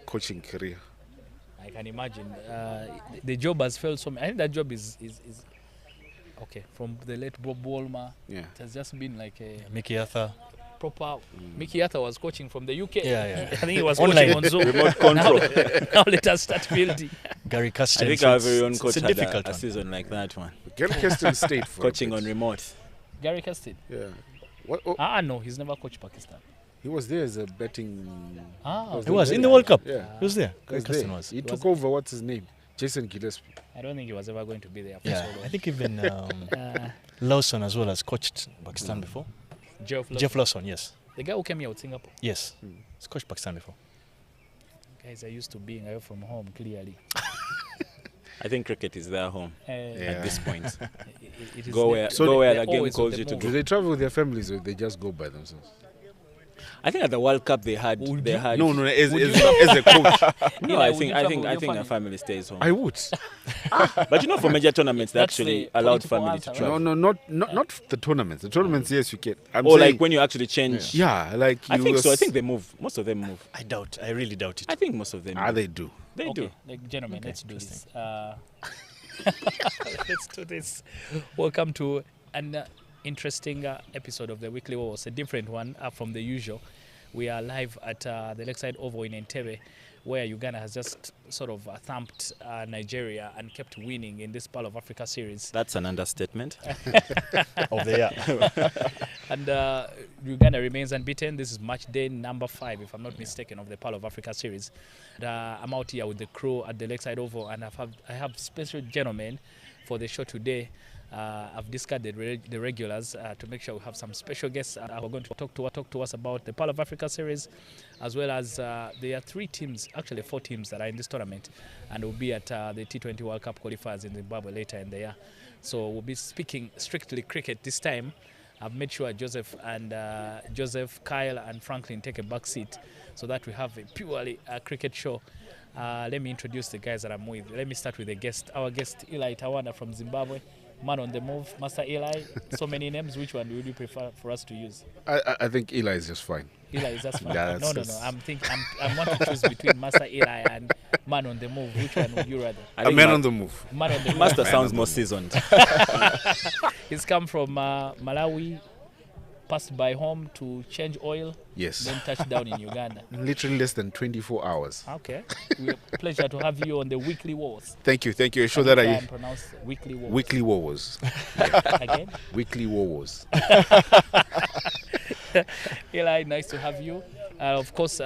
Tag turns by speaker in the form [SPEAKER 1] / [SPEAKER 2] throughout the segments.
[SPEAKER 1] coaching career?
[SPEAKER 2] I can imagine. The job has failed so many. I think that job is okay. From the late Bob Woolmer,
[SPEAKER 1] Yeah.
[SPEAKER 2] it has just been like a
[SPEAKER 3] Mickey Arthur.
[SPEAKER 2] proper. Mickey Arthur was coaching from the UK.
[SPEAKER 3] Yeah.
[SPEAKER 2] I think he was
[SPEAKER 3] Online.
[SPEAKER 2] coaching on Zoom.
[SPEAKER 4] Remote control.
[SPEAKER 2] Now let us start fielding.
[SPEAKER 3] Gary Custon.
[SPEAKER 4] I think
[SPEAKER 3] so
[SPEAKER 4] our
[SPEAKER 3] it's-
[SPEAKER 4] very own
[SPEAKER 3] it's
[SPEAKER 4] coach
[SPEAKER 3] a
[SPEAKER 4] had
[SPEAKER 3] difficult
[SPEAKER 4] a
[SPEAKER 3] one.
[SPEAKER 4] season like that one.
[SPEAKER 1] Gary Keston stayed for a
[SPEAKER 4] Coaching
[SPEAKER 1] bit.
[SPEAKER 4] on remote.
[SPEAKER 2] Gary Custard.
[SPEAKER 1] Yeah. What? Oh,
[SPEAKER 2] No, he's never coached Pakistan.
[SPEAKER 1] he was there as a betting.
[SPEAKER 3] He was in the World Cup.
[SPEAKER 1] Yeah.
[SPEAKER 3] He was there.
[SPEAKER 1] He
[SPEAKER 3] Gary
[SPEAKER 1] was
[SPEAKER 3] Custon
[SPEAKER 1] there.
[SPEAKER 3] was.
[SPEAKER 1] He took over. What's his name? Jason Gillespie.
[SPEAKER 2] I don't think he was ever going to be there. For
[SPEAKER 3] Yeah,
[SPEAKER 2] so long.
[SPEAKER 3] I think even
[SPEAKER 2] Uh,
[SPEAKER 3] Lawson as well has coached Pakistan before.
[SPEAKER 2] Jeff
[SPEAKER 3] Jeff Lawson, yes.
[SPEAKER 2] the guy who came here with Singapore.
[SPEAKER 3] Yes. He's coached Pakistan before.
[SPEAKER 2] Guys are used to being away from home, clearly.
[SPEAKER 4] I think cricket is their home
[SPEAKER 1] Yeah.
[SPEAKER 4] at this point.
[SPEAKER 2] It is
[SPEAKER 4] Go
[SPEAKER 2] the-
[SPEAKER 4] where,
[SPEAKER 1] So
[SPEAKER 4] go where
[SPEAKER 2] they're
[SPEAKER 4] the game
[SPEAKER 2] always on
[SPEAKER 4] calls
[SPEAKER 2] the
[SPEAKER 4] you to
[SPEAKER 2] move.
[SPEAKER 1] Do
[SPEAKER 4] go.
[SPEAKER 1] they travel with their families or they just go by themselves?
[SPEAKER 4] I think at the World Cup they had.
[SPEAKER 2] Would
[SPEAKER 4] They
[SPEAKER 2] you?
[SPEAKER 4] had
[SPEAKER 1] No, as
[SPEAKER 2] Would
[SPEAKER 1] a coach,
[SPEAKER 4] No,
[SPEAKER 2] Eli,
[SPEAKER 4] I
[SPEAKER 2] would
[SPEAKER 4] think
[SPEAKER 2] you
[SPEAKER 4] I
[SPEAKER 2] travel
[SPEAKER 4] think
[SPEAKER 2] with
[SPEAKER 4] I
[SPEAKER 2] your
[SPEAKER 4] think the
[SPEAKER 2] family?
[SPEAKER 4] family stays home.
[SPEAKER 1] I would.
[SPEAKER 4] But you know, for major tournaments, they
[SPEAKER 2] That's
[SPEAKER 4] actually
[SPEAKER 2] the
[SPEAKER 4] allowed
[SPEAKER 2] political
[SPEAKER 4] family
[SPEAKER 2] answer,
[SPEAKER 4] to
[SPEAKER 2] right?
[SPEAKER 4] travel.
[SPEAKER 1] No, not the tournaments. The tournaments, yes, you can. I'm
[SPEAKER 4] Or
[SPEAKER 1] saying,
[SPEAKER 4] like when you actually change.
[SPEAKER 1] yeah, like
[SPEAKER 4] I
[SPEAKER 1] you
[SPEAKER 4] think so. I
[SPEAKER 1] s-
[SPEAKER 4] think they move. Most of them move.
[SPEAKER 3] I really doubt it.
[SPEAKER 4] I think most of them. move.
[SPEAKER 1] They do.
[SPEAKER 4] They
[SPEAKER 2] Okay,
[SPEAKER 4] do.
[SPEAKER 2] like, gentlemen,
[SPEAKER 3] Okay,
[SPEAKER 2] let's do this.
[SPEAKER 3] interesting.
[SPEAKER 2] Let's do this. Welcome to an interesting episode of the Weekly Wowos, a different one from the usual. We are live at the Lakeside Oval in Entebbe, where Uganda has just sort of thumped Nigeria and kept winning in this Pearl of Africa series.
[SPEAKER 4] That's an understatement.
[SPEAKER 3] Of the year.
[SPEAKER 2] And Uganda remains unbeaten. This is match day number 5, if I'm not mistaken, of the Pearl of Africa series. And, I'm out here with the crew at the Lakeside Oval, and I have special gentlemen for the show today. I've discussed the regulars to make sure we have some special guests who are going to talk to us about the Pearl of Africa series, as well as there are 4 teams that are in this tournament, and will be at the T20 World Cup qualifiers in Zimbabwe later in the year. So we'll be speaking strictly cricket this time. I've made sure Joseph, Kyle, and Franklin take a back seat so that we have a purely cricket show. Let me introduce the guys that I'm with. Let me start with our guest, Eli Tawana from Zimbabwe. Man on the move, Master Eli. So many names. Which one would you prefer for us to use?
[SPEAKER 1] I think Eli is just fine.
[SPEAKER 2] Eli is just fine.
[SPEAKER 1] Yeah,
[SPEAKER 2] No.
[SPEAKER 1] that's-
[SPEAKER 2] I want to choose between Master Eli and Man on the move. Which one would you rather?
[SPEAKER 4] I
[SPEAKER 1] A
[SPEAKER 4] think
[SPEAKER 1] man on the move.
[SPEAKER 2] Man on the move.
[SPEAKER 4] Master
[SPEAKER 1] Man
[SPEAKER 4] sounds
[SPEAKER 1] on
[SPEAKER 4] more
[SPEAKER 1] the
[SPEAKER 4] seasoned.
[SPEAKER 2] He's come from Malawi, passed by home to change oil,
[SPEAKER 1] Yes.
[SPEAKER 2] then touched down in Uganda.
[SPEAKER 1] Literally less than 24 hours.
[SPEAKER 2] Okay. We're pleasure to have you on the Weekly Wars.
[SPEAKER 1] Thank you. I show that I
[SPEAKER 2] pronounce Weekly Wars.
[SPEAKER 1] weekly Wowos.
[SPEAKER 2] Again.
[SPEAKER 1] Weekly Wowos.
[SPEAKER 2] Eli, nice to have you. Of course,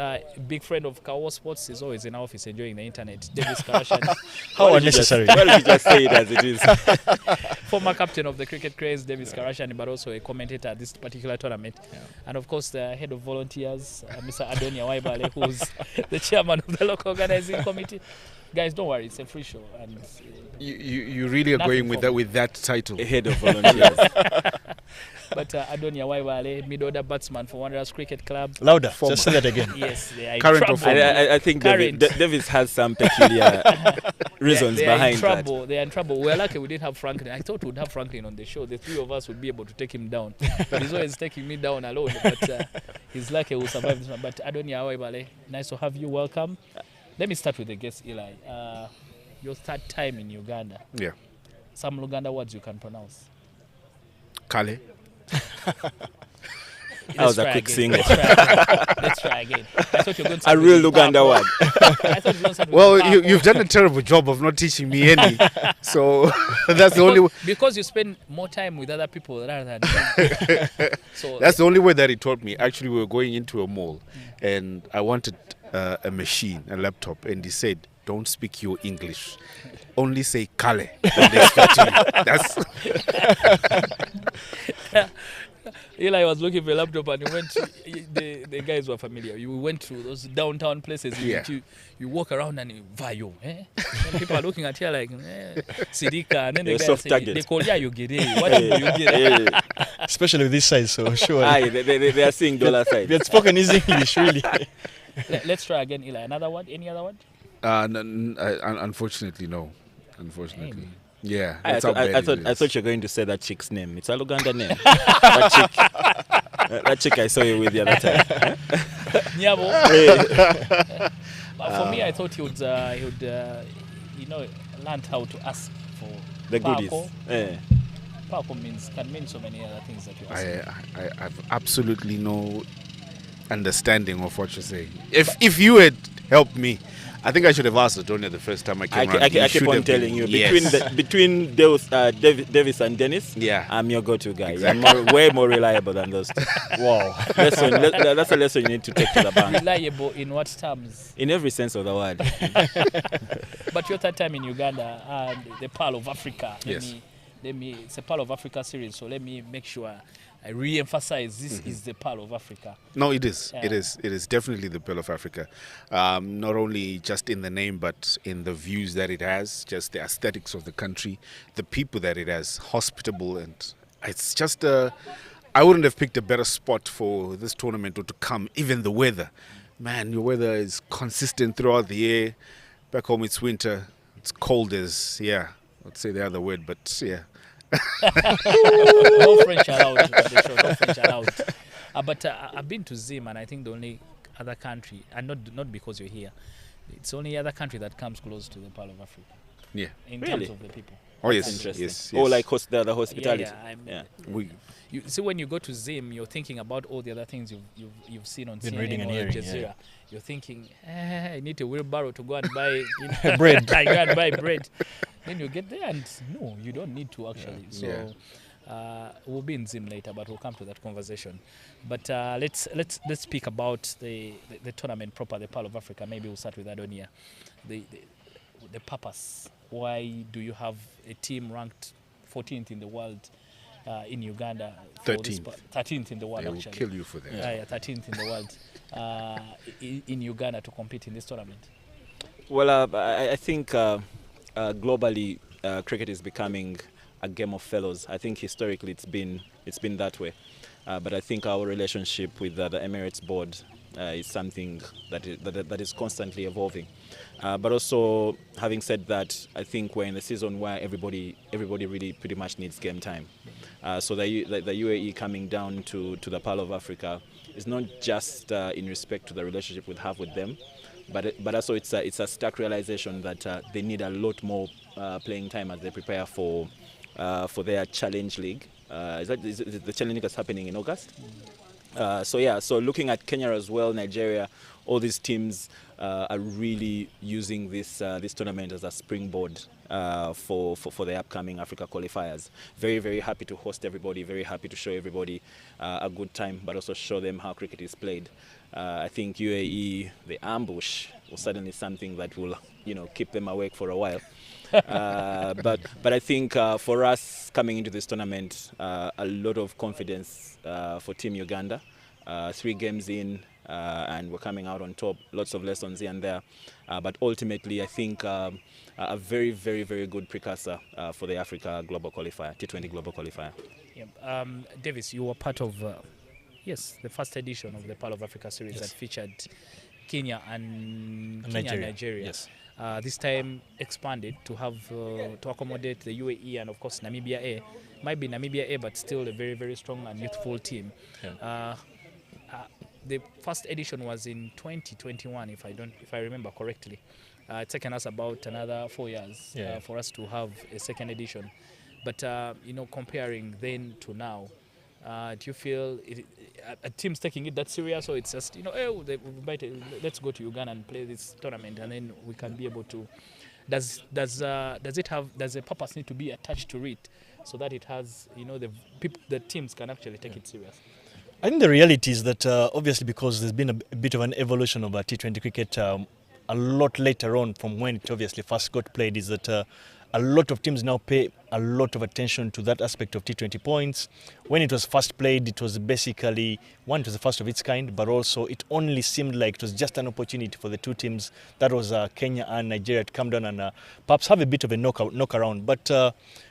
[SPEAKER 2] big friend of Kawowo Sports is always in our office enjoying the internet. Davis Karashan,
[SPEAKER 3] How unnecessary.
[SPEAKER 4] Why don't you just say it as it is?
[SPEAKER 2] former captain of the cricket craze, Davis Karashan, but also a commentator at this particular tournament. And of course, the head of volunteers, Mr. Adonia Waibale, who's the chairman of the local organizing committee. Guys, don't worry, it's a free show. And
[SPEAKER 1] You really are
[SPEAKER 2] Nothing
[SPEAKER 1] going
[SPEAKER 2] for me.
[SPEAKER 1] with that title.
[SPEAKER 4] Head of volunteers.
[SPEAKER 2] but Adonia Waibale, mid-order batsman for Wanderers Cricket Club.
[SPEAKER 3] Louder.
[SPEAKER 1] Former.
[SPEAKER 3] Just say that again.
[SPEAKER 2] Yes, they are in
[SPEAKER 1] Current or
[SPEAKER 2] trouble.
[SPEAKER 1] former?
[SPEAKER 4] I think
[SPEAKER 2] Current.
[SPEAKER 4] Davis has some peculiar reasons
[SPEAKER 2] they are
[SPEAKER 4] behind
[SPEAKER 2] in
[SPEAKER 4] that.
[SPEAKER 2] trouble. They are in trouble. We're lucky we didn't have Franklin. I thought we'd have Franklin on the show. The 3 of us would be able to take him down. But he's always taking me down alone. But he's lucky we'll survive this one. But Adonia Waibale, nice to have you. Welcome. Let me start with the guest, Eli. Your 3rd time in Uganda.
[SPEAKER 1] Yeah.
[SPEAKER 2] Some Luganda words you can pronounce.
[SPEAKER 1] Kale.
[SPEAKER 4] That was
[SPEAKER 2] Let's
[SPEAKER 4] a
[SPEAKER 2] try
[SPEAKER 4] quick
[SPEAKER 2] again.
[SPEAKER 4] single.
[SPEAKER 2] Let's try again. I thought you were going to
[SPEAKER 4] A
[SPEAKER 2] start
[SPEAKER 4] real
[SPEAKER 2] with
[SPEAKER 4] Luganda
[SPEAKER 2] Tapo.
[SPEAKER 4] word.
[SPEAKER 2] I thought you were going to start with
[SPEAKER 1] Well,
[SPEAKER 2] Tapo.
[SPEAKER 1] you've done a terrible job of not teaching me any. So that's the only.
[SPEAKER 2] Because you spend more time with other people rather than so
[SPEAKER 1] That's the only way that he taught me. Actually, we were going into a mall, and I wanted a machine, a laptop, and he said, "Don't speak your English, only say kale." when they speak to you." That's
[SPEAKER 2] Eli was looking for a laptop and he went to, the guys were familiar. You went to those downtown places in
[SPEAKER 1] Yeah.
[SPEAKER 2] which you walk around and you vayo. And people are looking at you like, Sidika. And then the
[SPEAKER 4] You're
[SPEAKER 2] guys
[SPEAKER 4] soft
[SPEAKER 2] say,
[SPEAKER 4] target.
[SPEAKER 2] they call you Yugiri. What do you get?
[SPEAKER 3] Especially with this size, so sure.
[SPEAKER 4] Aye, they are seeing dollar signs.
[SPEAKER 3] If you had spoken his English, really.
[SPEAKER 2] Let's try again, Eli. Another word? Any other word?
[SPEAKER 1] unfortunately, no. Unfortunately,
[SPEAKER 2] Hey.
[SPEAKER 1] yeah.
[SPEAKER 4] I
[SPEAKER 1] That's how bad it
[SPEAKER 4] thought
[SPEAKER 1] is.
[SPEAKER 4] you were going to say that chick's name. It's a Luganda name. That chick I saw you with the other time.
[SPEAKER 2] Nyabo. But for me, I thought he would learn how to ask for
[SPEAKER 4] The goodies.
[SPEAKER 2] Pako.
[SPEAKER 4] Yeah.
[SPEAKER 2] Pako can mean so many other things that you ask.
[SPEAKER 1] I have absolutely no understanding of what you're saying. If you had helped me, I think I should have asked Adonia the first time I came around.
[SPEAKER 4] I
[SPEAKER 1] You
[SPEAKER 4] keep
[SPEAKER 1] should
[SPEAKER 4] on
[SPEAKER 1] have been-
[SPEAKER 4] telling you,
[SPEAKER 1] yes.
[SPEAKER 4] between Davis and Dennis,
[SPEAKER 1] Yeah.
[SPEAKER 4] I'm your go-to guy. I'm way more reliable than those two.
[SPEAKER 3] Wow.
[SPEAKER 4] That's a lesson you need to take to the bank.
[SPEAKER 2] Reliable in what terms?
[SPEAKER 4] In every sense of the word.
[SPEAKER 2] But your third time in Uganda and the Pearl of Africa.
[SPEAKER 1] Yes.
[SPEAKER 2] It's a Pearl of Africa series, so let me make sure I re-emphasize this is the Pearl of Africa.
[SPEAKER 1] No, it is.
[SPEAKER 2] Yeah.
[SPEAKER 1] It is. It is definitely the Pearl of Africa. Not only just in the name, but in the views that it has, just the aesthetics of the country, the people that it has, hospitable, and it's just I wouldn't have picked a better spot for this tournament or to come. Even the weather, man, your weather is consistent throughout the year. Back home it's winter. It's cold as I'd say the other word, but yeah.
[SPEAKER 2] No French allowed. No French allowed. But I've been to Zim, and I think the only other country, and not because you're here, it's the only other country that comes close to the Pearl of Africa
[SPEAKER 1] Yeah.
[SPEAKER 2] in
[SPEAKER 4] Really?
[SPEAKER 2] terms of the people.
[SPEAKER 1] Oh yes.
[SPEAKER 4] Interesting.
[SPEAKER 1] Yes.
[SPEAKER 4] Or
[SPEAKER 1] yes.
[SPEAKER 4] like the hospitality.
[SPEAKER 2] Yeah.
[SPEAKER 1] we.
[SPEAKER 2] You see, when you go to Zim, you're thinking about all the other things you've seen on
[SPEAKER 3] Been
[SPEAKER 2] CNN
[SPEAKER 3] reading and
[SPEAKER 2] or Al
[SPEAKER 3] hearing,
[SPEAKER 2] Jazeera.
[SPEAKER 3] yeah.
[SPEAKER 2] You're thinking, I need a wheelbarrow to go and buy
[SPEAKER 3] Bread.
[SPEAKER 2] I go and buy bread. Then you get there, and no, you don't need to actually.
[SPEAKER 1] Yeah.
[SPEAKER 2] So we'll be in Zim later, but we'll come to that conversation. But let's speak about the tournament proper, the Pearl of Africa. Maybe we'll start with Adonia. The purpose. Why do you have a team ranked 14th in the world in Uganda? 13th in the world,
[SPEAKER 1] They will
[SPEAKER 2] actually.
[SPEAKER 1] kill you for that.
[SPEAKER 2] 13th in the world in Uganda to compete in this tournament.
[SPEAKER 4] Well, I think globally cricket is becoming a game of fellows. I think historically it's been that way, but I think our relationship with the Emirates board is something that is constantly evolving. But also, having said that, I think we're in a season where everybody really pretty much needs game time. So the UAE coming down to the Pearl of Africa is not just in respect to the relationship we have with them, but also it's a stark realization that they need a lot more playing time as they prepare for their Challenge League. Is the Challenge League that's happening in August? So looking at Kenya as well, Nigeria, all these teams are really using this tournament as a springboard for the upcoming Africa qualifiers. Very, very happy to host everybody, very happy to show everybody a good time, but also show them how cricket is played. I think UAE, the ambush, was certainly something that will keep them awake for a while. But I think for us coming into this tournament, a lot of confidence for Team Uganda. 3 games in, and we're coming out on top. Lots of lessons here and there, but ultimately I think a very, very, very good precursor for the Africa Global Qualifier, T20 Global Qualifier.
[SPEAKER 2] Yeah. Davis, you were part of the first edition of the Pearl of Africa series that featured Kenya and Nigeria.
[SPEAKER 3] Yes.
[SPEAKER 2] This time expanded to have to accommodate the UAE and of course Namibia A. Might be Namibia A, but still a very, very strong and youthful team.
[SPEAKER 3] Yeah.
[SPEAKER 2] The first edition was in 2021, if I remember correctly. It's taken us about another 4 years for us to have a second edition. But comparing then to now, do you feel a team's taking it that serious, or it's just let's go to Uganda and play this tournament, and then we can be able to? Does the purpose need to be attached to it, so that it has the teams can actually take it serious?
[SPEAKER 3] I think the reality is that obviously because there's been a bit of an evolution of T20 cricket a lot later on from when it obviously first got played, is that a lot of teams now pay a lot of attention to that aspect of T20 points. When it was first played, it was basically, one, it was the first of its kind, but also it only seemed like it was just an opportunity for the two teams, that was Kenya and Nigeria, to come down and perhaps have a bit of a knock around. But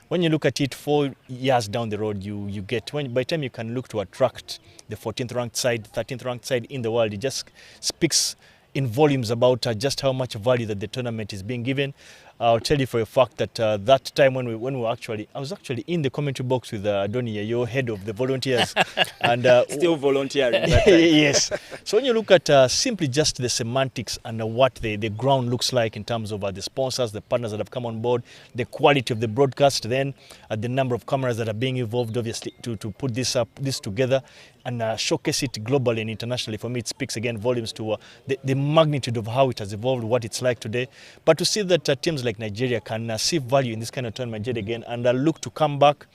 [SPEAKER 3] when you look at it 4 years down the road, you get, by the time you can look to attract the 14th ranked side, 13th ranked side in the world, it just speaks in volumes about just how much value that the tournament is being given. I'll tell you for a fact that that time when we were I was actually in the commentary box with Donny, your head of the volunteers, and
[SPEAKER 4] Still volunteering that time.
[SPEAKER 3] yes. So when you look at simply just the semantics and what the ground looks like in terms of the sponsors, the partners that have come on board, the quality of the broadcast, then the number of cameras that are being involved, obviously, to put this together and showcase it globally and internationally, for me it speaks again volumes to the magnitude of how it has evolved, what it's like today. But to see that teams like Nigeria can see value in this kind of tournament yet again and look to come back,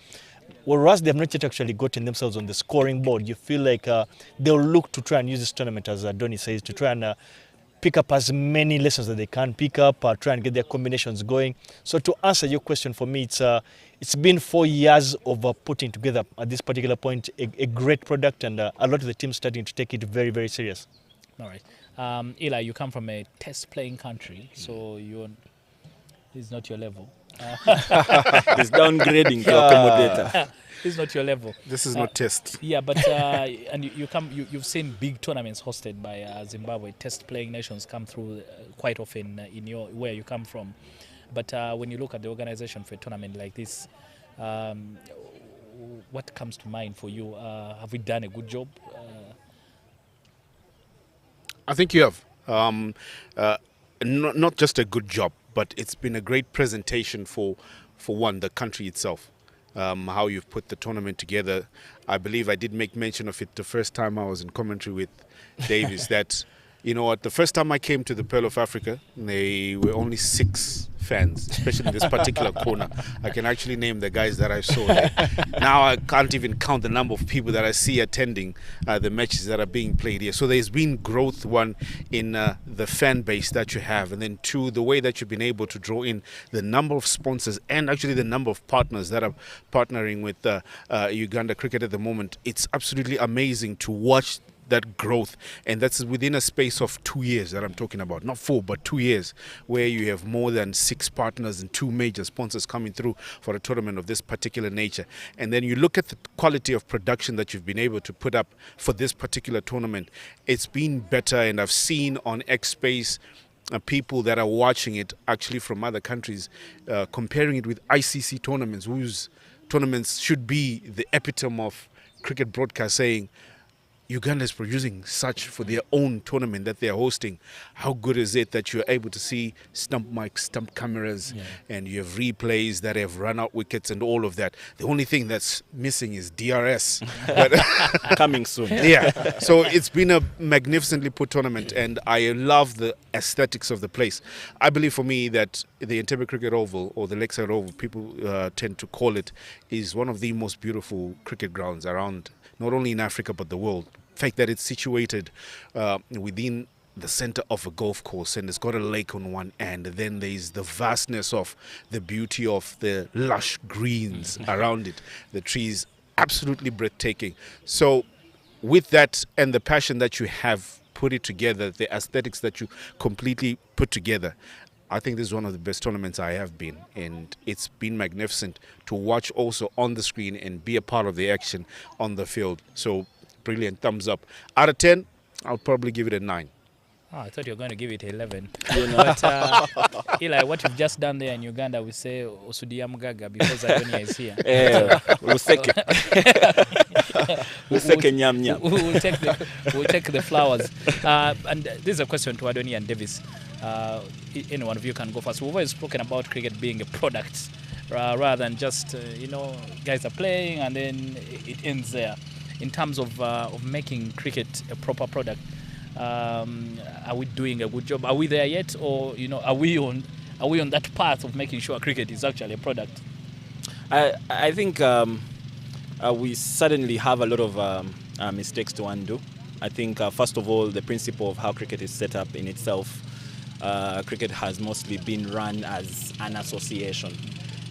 [SPEAKER 3] whereas they have not yet actually gotten themselves on the scoring board, you feel like they'll look to try and use this tournament, as Donny says, to try and pick up as many lessons that they can pick up, try and get their combinations going. So to answer your question, for me, it's been 4 years of putting together at this particular point a great product, and a lot of the teams starting to take it very, very serious.
[SPEAKER 2] All right. Eli, you come from a test-playing country, so it's not your level.
[SPEAKER 4] He's downgrading to accommodator.
[SPEAKER 2] It's not your level.
[SPEAKER 1] This is not test.
[SPEAKER 2] Yeah, but and you've seen big tournaments hosted by Zimbabwe. Test-playing nations come through quite often in where you come from. But when you look at the organization for a tournament like this, what comes to mind for you? Have we done a good job?
[SPEAKER 1] I think you have. Not just a good job, but it's been a great presentation for one, the country itself. How you've put the tournament together. I believe I did make mention of it the first time I was in commentary with Davis that, you know what, the first time I came to the Pearl of Africa, there were only 6 fans, especially in this particular corner. I can actually name the guys that I saw there. Now I can't even count the number of people that I see attending the matches that are being played here. So there's been growth, one, in the fan base that you have, and then 2, the way that you've been able to draw in the number of sponsors and actually the number of partners that are partnering with Uganda Cricket at the moment. It's absolutely amazing to watch that growth, and that's within a space of 2 years that I'm talking about, not 4 but 2 years, where you have more than 6 partners and 2 major sponsors coming through for a tournament of this particular nature. And then you look at the quality of production that you've been able to put up for this particular tournament. It's been better, and I've seen on X Space people that are watching it actually from other countries comparing it with ICC tournaments, whose tournaments should be the epitome of cricket broadcast, saying Uganda is producing such for their own tournament that they are hosting. How good is it that you're able to see stump mics, stump cameras, and you have replays that have run out wickets and all of that. The only thing that's missing is DRS. But
[SPEAKER 4] Coming soon.
[SPEAKER 1] yeah, so it's been a magnificently put tournament, and I love the aesthetics of the place. I believe for me that the Entebbe Cricket Oval, or the Lakeside Oval, people tend to call it, is one of the most beautiful cricket grounds around, not only in Africa but the world. The fact that it's situated within the center of a golf course, and it's got a lake on one end, and then there's the vastness of the beauty of the lush greens around it, the trees, absolutely breathtaking. So with that and the passion that you have put it together, the aesthetics that you completely put together, I think this is one of the best tournaments I have been, and it's been magnificent to watch also on the screen and be a part of the action on the field. So brilliant, thumbs up. Out of 10, I'll probably give it a 9.
[SPEAKER 2] Oh, I thought you were going to give it 11. But Eli, what you've just done there in Uganda, we say Osudia Mugaga because Adonia is here.
[SPEAKER 4] Luseke. Luseke nyam nyam.
[SPEAKER 2] We'll take the flowers. And this is a question to Adonia and Davis. Any one of you can go first. We've always spoken about cricket being a product rather than just, guys are playing and then it ends there. In terms of making cricket a proper product, are we doing a good job? Are we there yet, or are we on that path of making sure cricket is actually a product?
[SPEAKER 4] I think we certainly have a lot of mistakes to undo. I think first of all, the principle of how cricket is set up in itself, cricket has mostly been run as an association.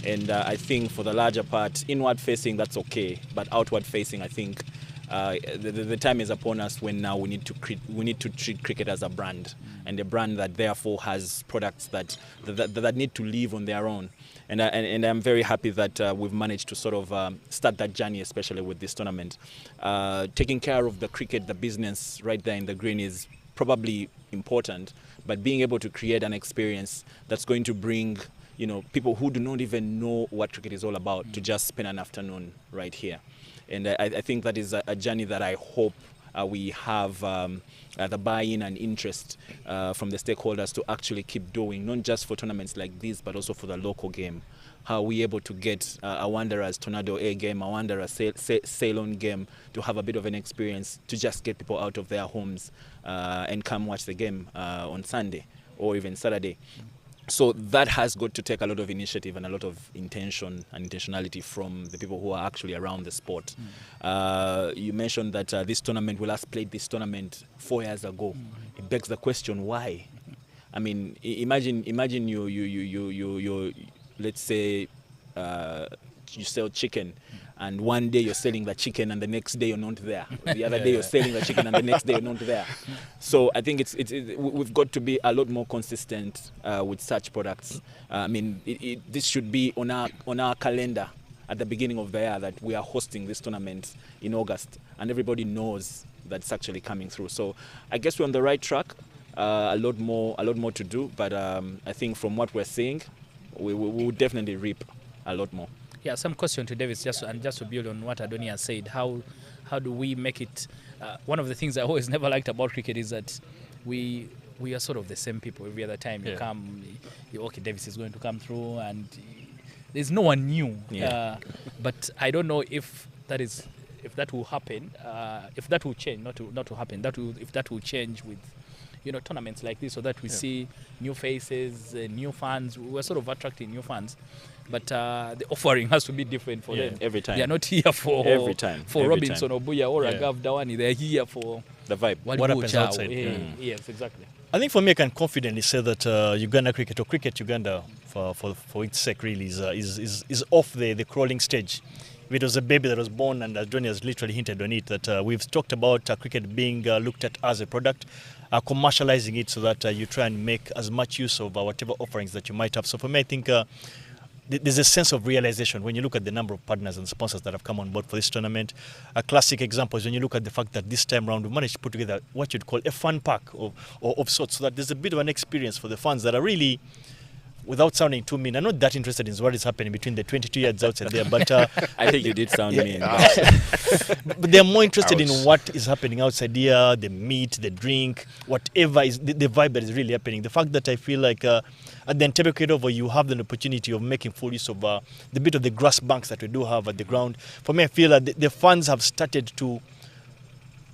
[SPEAKER 4] And I think for the larger part, inward facing, that's okay, but outward facing, I think the time is upon us when now we need to treat cricket as a brand, and a brand that therefore has products that need to live on their own. And I'm very happy that we've managed to sort of start that journey, especially with this tournament. Taking care of the cricket, the business right there in the green is probably important, but being able to create an experience that's going to bring people who do not even know what cricket is all about to just spend an afternoon right here. And I think that is a journey that I hope we have the buy-in and interest from the stakeholders to actually keep doing, not just for tournaments like this, but also for the local game. How are we able to get a Wanderers Tornado A game, a Wanderers Ceylon game, to have a bit of an experience, to just get people out of their homes and come watch the game on Sunday or even Saturday. So that has got to take a lot of initiative and a lot of intention and intentionality from the people who are actually around the sport. You mentioned that this tournament, we last played this tournament 4 years ago. It begs the question, why? I mean, imagine you let's say you sell chicken, and one day you're selling the chicken and the next day you're not there. The other day you're selling the chicken and the next day you're not there. So I think we've got to be a lot more consistent with such products. I mean, this should be on our calendar at the beginning of the year, that we are hosting this tournament in August, and everybody knows that it's actually coming through. So I guess we're on the right track. A lot more to do, but I think from what we're seeing, we will definitely reap a lot more.
[SPEAKER 2] Yeah, some question to Davis, just to build on what Adoni has said. How do we make it? One of the things I always never liked about cricket is that we are sort of the same people every other time you come. Okay, Davis is going to come through, and there's no one new.
[SPEAKER 4] Yeah.
[SPEAKER 2] But I don't know if that will happen. If that will change, not to happen. If that will change with tournaments like this, so that we see new faces, new fans. We're sort of attracting new fans, but the offering has to be different for them.
[SPEAKER 4] Every time.
[SPEAKER 2] They are not here for
[SPEAKER 4] every time.
[SPEAKER 2] Robinson Obuya or Agav Dawani. They're here for
[SPEAKER 4] the vibe.
[SPEAKER 3] What happens outside.
[SPEAKER 2] Yes, exactly.
[SPEAKER 3] I think for me, I can confidently say that Uganda cricket, or cricket Uganda, for its sake, really is off the crawling stage. It was a baby that was born, and as Johnny has literally hinted on it, that we've talked about cricket being looked at as a product, commercializing it so that you try and make as much use of whatever offerings that you might have. So for me, I think there's a sense of realization when you look at the number of partners and sponsors that have come on board for this tournament. A classic example is when you look at the fact that this time round we managed to put together what you'd call a fun pack of sorts, so that there's a bit of an experience for the fans that are really, without sounding too mean, I'm not that interested in what is happening between the 22 yards outside there, but
[SPEAKER 4] I think you did sound mean.
[SPEAKER 3] But they're more interested in what is happening outside here, the meat, the drink, whatever is the vibe that is really happening. The fact that I feel like at the Entebbe Kawowo, you have the opportunity of making full use of the bit of the grass banks that we do have at the ground. For me, I feel that the fans have started to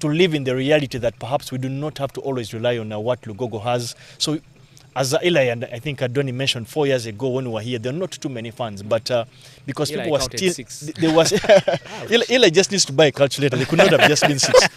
[SPEAKER 3] live in the reality that perhaps we do not have to always rely on what Lugogo has. So, as Eli and I think Adoni mentioned 4 years ago when we were here, there are not too many fans, but because
[SPEAKER 2] Eli
[SPEAKER 3] people were
[SPEAKER 2] counted
[SPEAKER 3] still,
[SPEAKER 2] 6.
[SPEAKER 3] there was Eli just needs to buy a calculator. They could not have just been 6.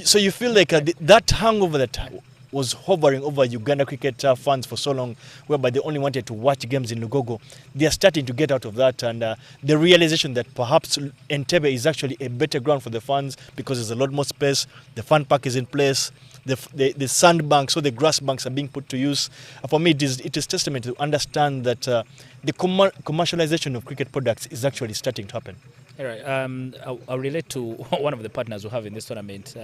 [SPEAKER 3] So you feel like that hangover that was hovering over Uganda cricket fans for so long, whereby they only wanted to watch games in Lugogo, they are starting to get out of that, and the realization that perhaps Entebbe is actually a better ground for the fans because there's a lot more space, the fan park is in place, the sandbanks or the grass banks are being put to use. For me, it is testament to understand that the commercialization of cricket products is actually starting to happen.
[SPEAKER 2] All right. I'll relate to one of the partners we have in this tournament.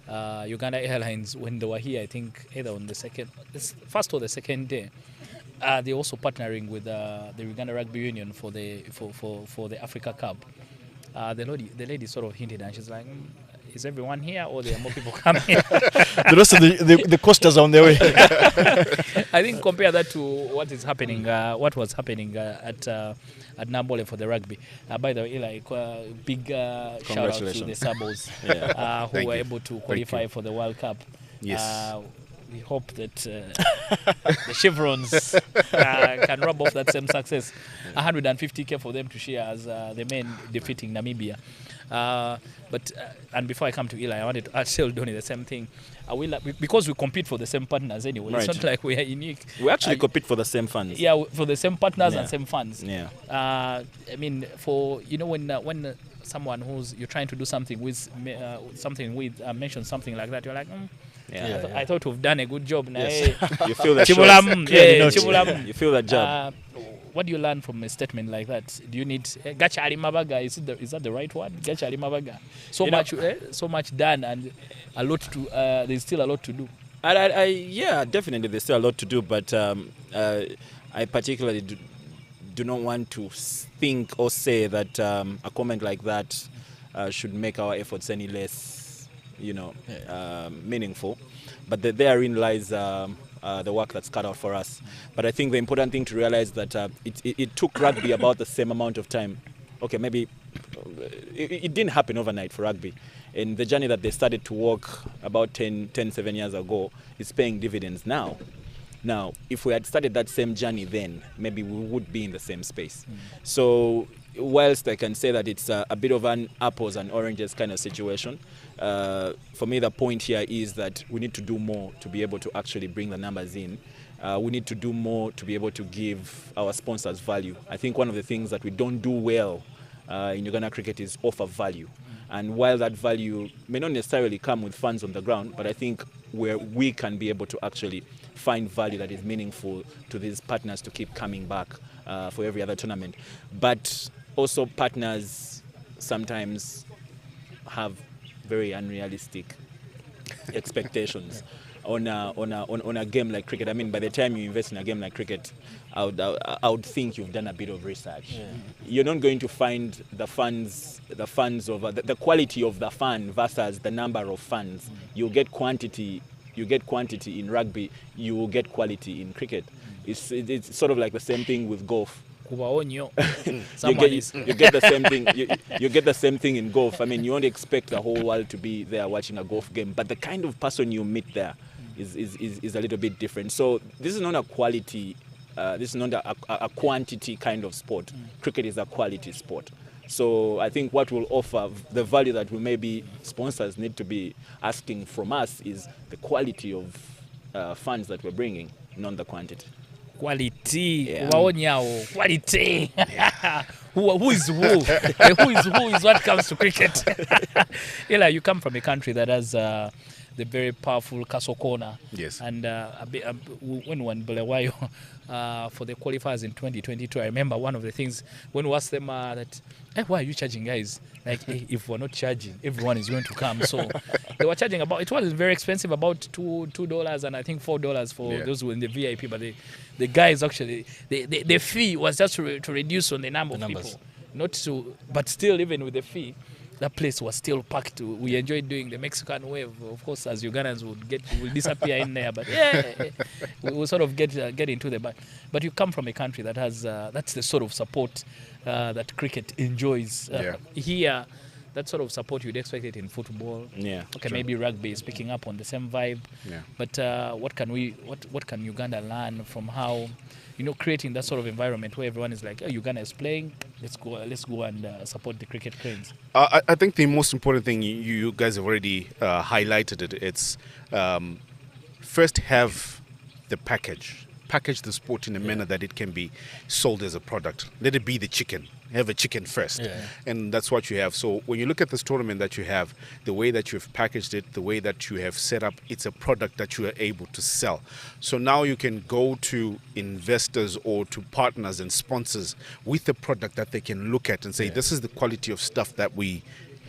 [SPEAKER 2] Uganda Airlines, when they were here, I think either on the first or the second day, they're also partnering with the Uganda Rugby Union for the Africa Cup. The lady sort of hinted, and she's like, is everyone here, or there are more people coming?
[SPEAKER 3] The rest of the coasters are on their way.
[SPEAKER 2] I think compare that to what is happening, what was happening at Nambole for the rugby. By the way, Eli, big shout out to the Sabos who were able to qualify for the World Cup.
[SPEAKER 1] Yes.
[SPEAKER 2] We hope that the Chevrons can rub off that same success. 150k for them to share as the men defeating Namibia. But before I come to Eli, I wanted to tell Donny the same thing. Because we compete for the same partners anyway. Right. It's not like we are unique.
[SPEAKER 4] We actually compete for the same funds.
[SPEAKER 2] Yeah, for the same partners and same funds.
[SPEAKER 4] Yeah.
[SPEAKER 2] I mean, for when someone you're trying to do something with mentions something like that, you're like. I thought we've done a good job.
[SPEAKER 4] Yes. You feel that
[SPEAKER 2] Chibulam.
[SPEAKER 4] You feel that job.
[SPEAKER 2] What do you learn from a statement like that? Do you need Gachari Mabaga? Is that the right word? Gachari Mabaga. So much done, and a lot to. There's still a lot to do.
[SPEAKER 4] Yeah, definitely there's still a lot to do, but I I particularly do not want to think or say that a comment like that should make our efforts any less, meaningful. But therein lies the work that's cut out for us. But I think the important thing to realize that it took rugby about the same amount of time. Okay, maybe it didn't happen overnight for rugby. And the journey that they started to walk about 7 years ago is paying dividends now. Now, if we had started that same journey then, maybe we would be in the same space. So whilst I can say that it's a bit of an apples and oranges kind of situation, for me the point here is that we need to do more to be able to actually bring the numbers in. We need to do more to be able to give our sponsors value. I think one of the things that we don't do well in Uganda cricket is offer value. And while that value may not necessarily come with funds on the ground, but I think where we can be able to actually find value that is meaningful to these partners to keep coming back for every other tournament. But also partners sometimes have very unrealistic expectations on a game like cricket. I mean, by the time you invest in a game like cricket, I would think you've done a bit of research. Yeah. You're not going to find the funds of the quality of the fan versus the number of fans. You get quantity. You get quantity in rugby. You will get quality in cricket. It's sort of like the same thing with golf. You get the same thing. You get the same thing in golf. I mean, you won't expect the whole world to be there watching a golf game, but the kind of person you meet there is a little bit different. So this is not a quality. This is not a quantity kind of sport. Cricket is a quality sport. So I think what will offer the value that we maybe sponsors need to be asking from us is the quality of funds that we're bringing, not the quantity.
[SPEAKER 2] Quality, quality. Who is who? Who is what comes to cricket. You come from a country that has the very powerful Castle Corner.
[SPEAKER 1] Yes.
[SPEAKER 2] And when one Bulawayo for the qualifiers in 2022, I remember one of the things when we asked them that, why are you charging, guys? Like, if we're not charging, everyone is going to come. So they were charging about, it wasn't very expensive, about $2 and I think $4 for those who were in the VIP. But the guys actually, the fee was just to reduce on the number of people. Not to, but still, even with the fee, that place was still packed. We enjoyed doing the Mexican wave. Of course, as Ugandans would disappear in there, but we will sort of get into the back. But you come from a country that has that's the sort of support that cricket enjoys. Here, that sort of support you'd expect it in football.
[SPEAKER 4] Yeah.
[SPEAKER 2] Okay, maybe rugby is picking up on the same vibe.
[SPEAKER 1] Yeah.
[SPEAKER 2] But what can Uganda learn from how, creating that sort of environment where everyone is like, Uganda is playing, let's go and support the cricket cranes.
[SPEAKER 1] I think the most important thing, you guys have already highlighted it. It's first have the package the sport in a manner that it can be sold as a product. Let it be the chicken. Have a chicken first. And that's what you have. So when you look at this tournament that you have, the way that you've packaged it, the way that you have set up, it's a product that you are able to sell. So now you can go to investors or to partners and sponsors with a product that they can look at and say, this is the quality of stuff that we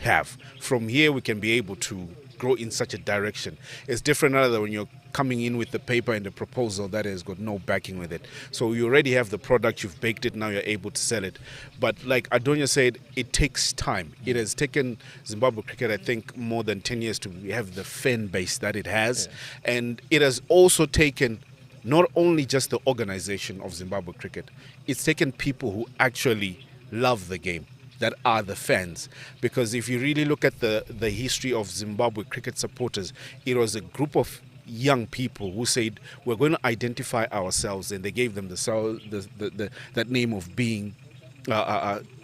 [SPEAKER 1] have. From here, we can be able to grow in such a direction. It's different other when you're coming in with the paper and the proposal that has got no backing with it. So you already have the product, you've baked it, now you're able to sell it. But like Adonia said, it takes time. It has taken Zimbabwe cricket, I think, more than 10 years to have the fan base that it has. And it has also taken not only just the organization of Zimbabwe cricket, it's taken people who actually love the game, that are the fans. Because if you really look at the history of Zimbabwe cricket supporters, it was a group of young people who said, we're going to identify ourselves, and they gave them that name of being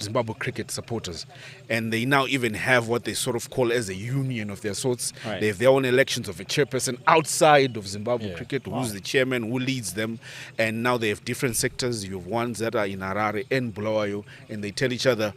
[SPEAKER 1] Zimbabwe cricket supporters. And they now even have what they sort of call as a union of their sorts. They have their own elections of a chairperson outside of Zimbabwe cricket, who's the chairman, who leads them. And now they have different sectors. You have ones that are in Harare and Bulawayo, and they tell each other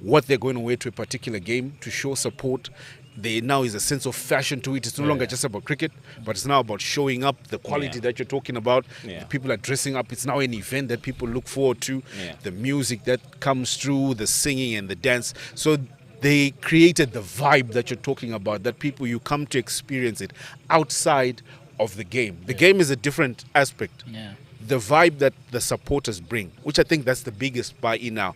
[SPEAKER 1] what they're going to wear to a particular game to show support. There now is a sense of fashion to it. It's no longer just about cricket, but it's now about showing up the quality that you're talking about. The people are dressing up. It's now an event that people look forward to. The music that comes through, the singing and the dance. So they created the vibe that you're talking about, that people, you come to experience it outside of the game. The game is a different aspect. the vibe that the supporters bring, which I think that's the biggest buy-in now.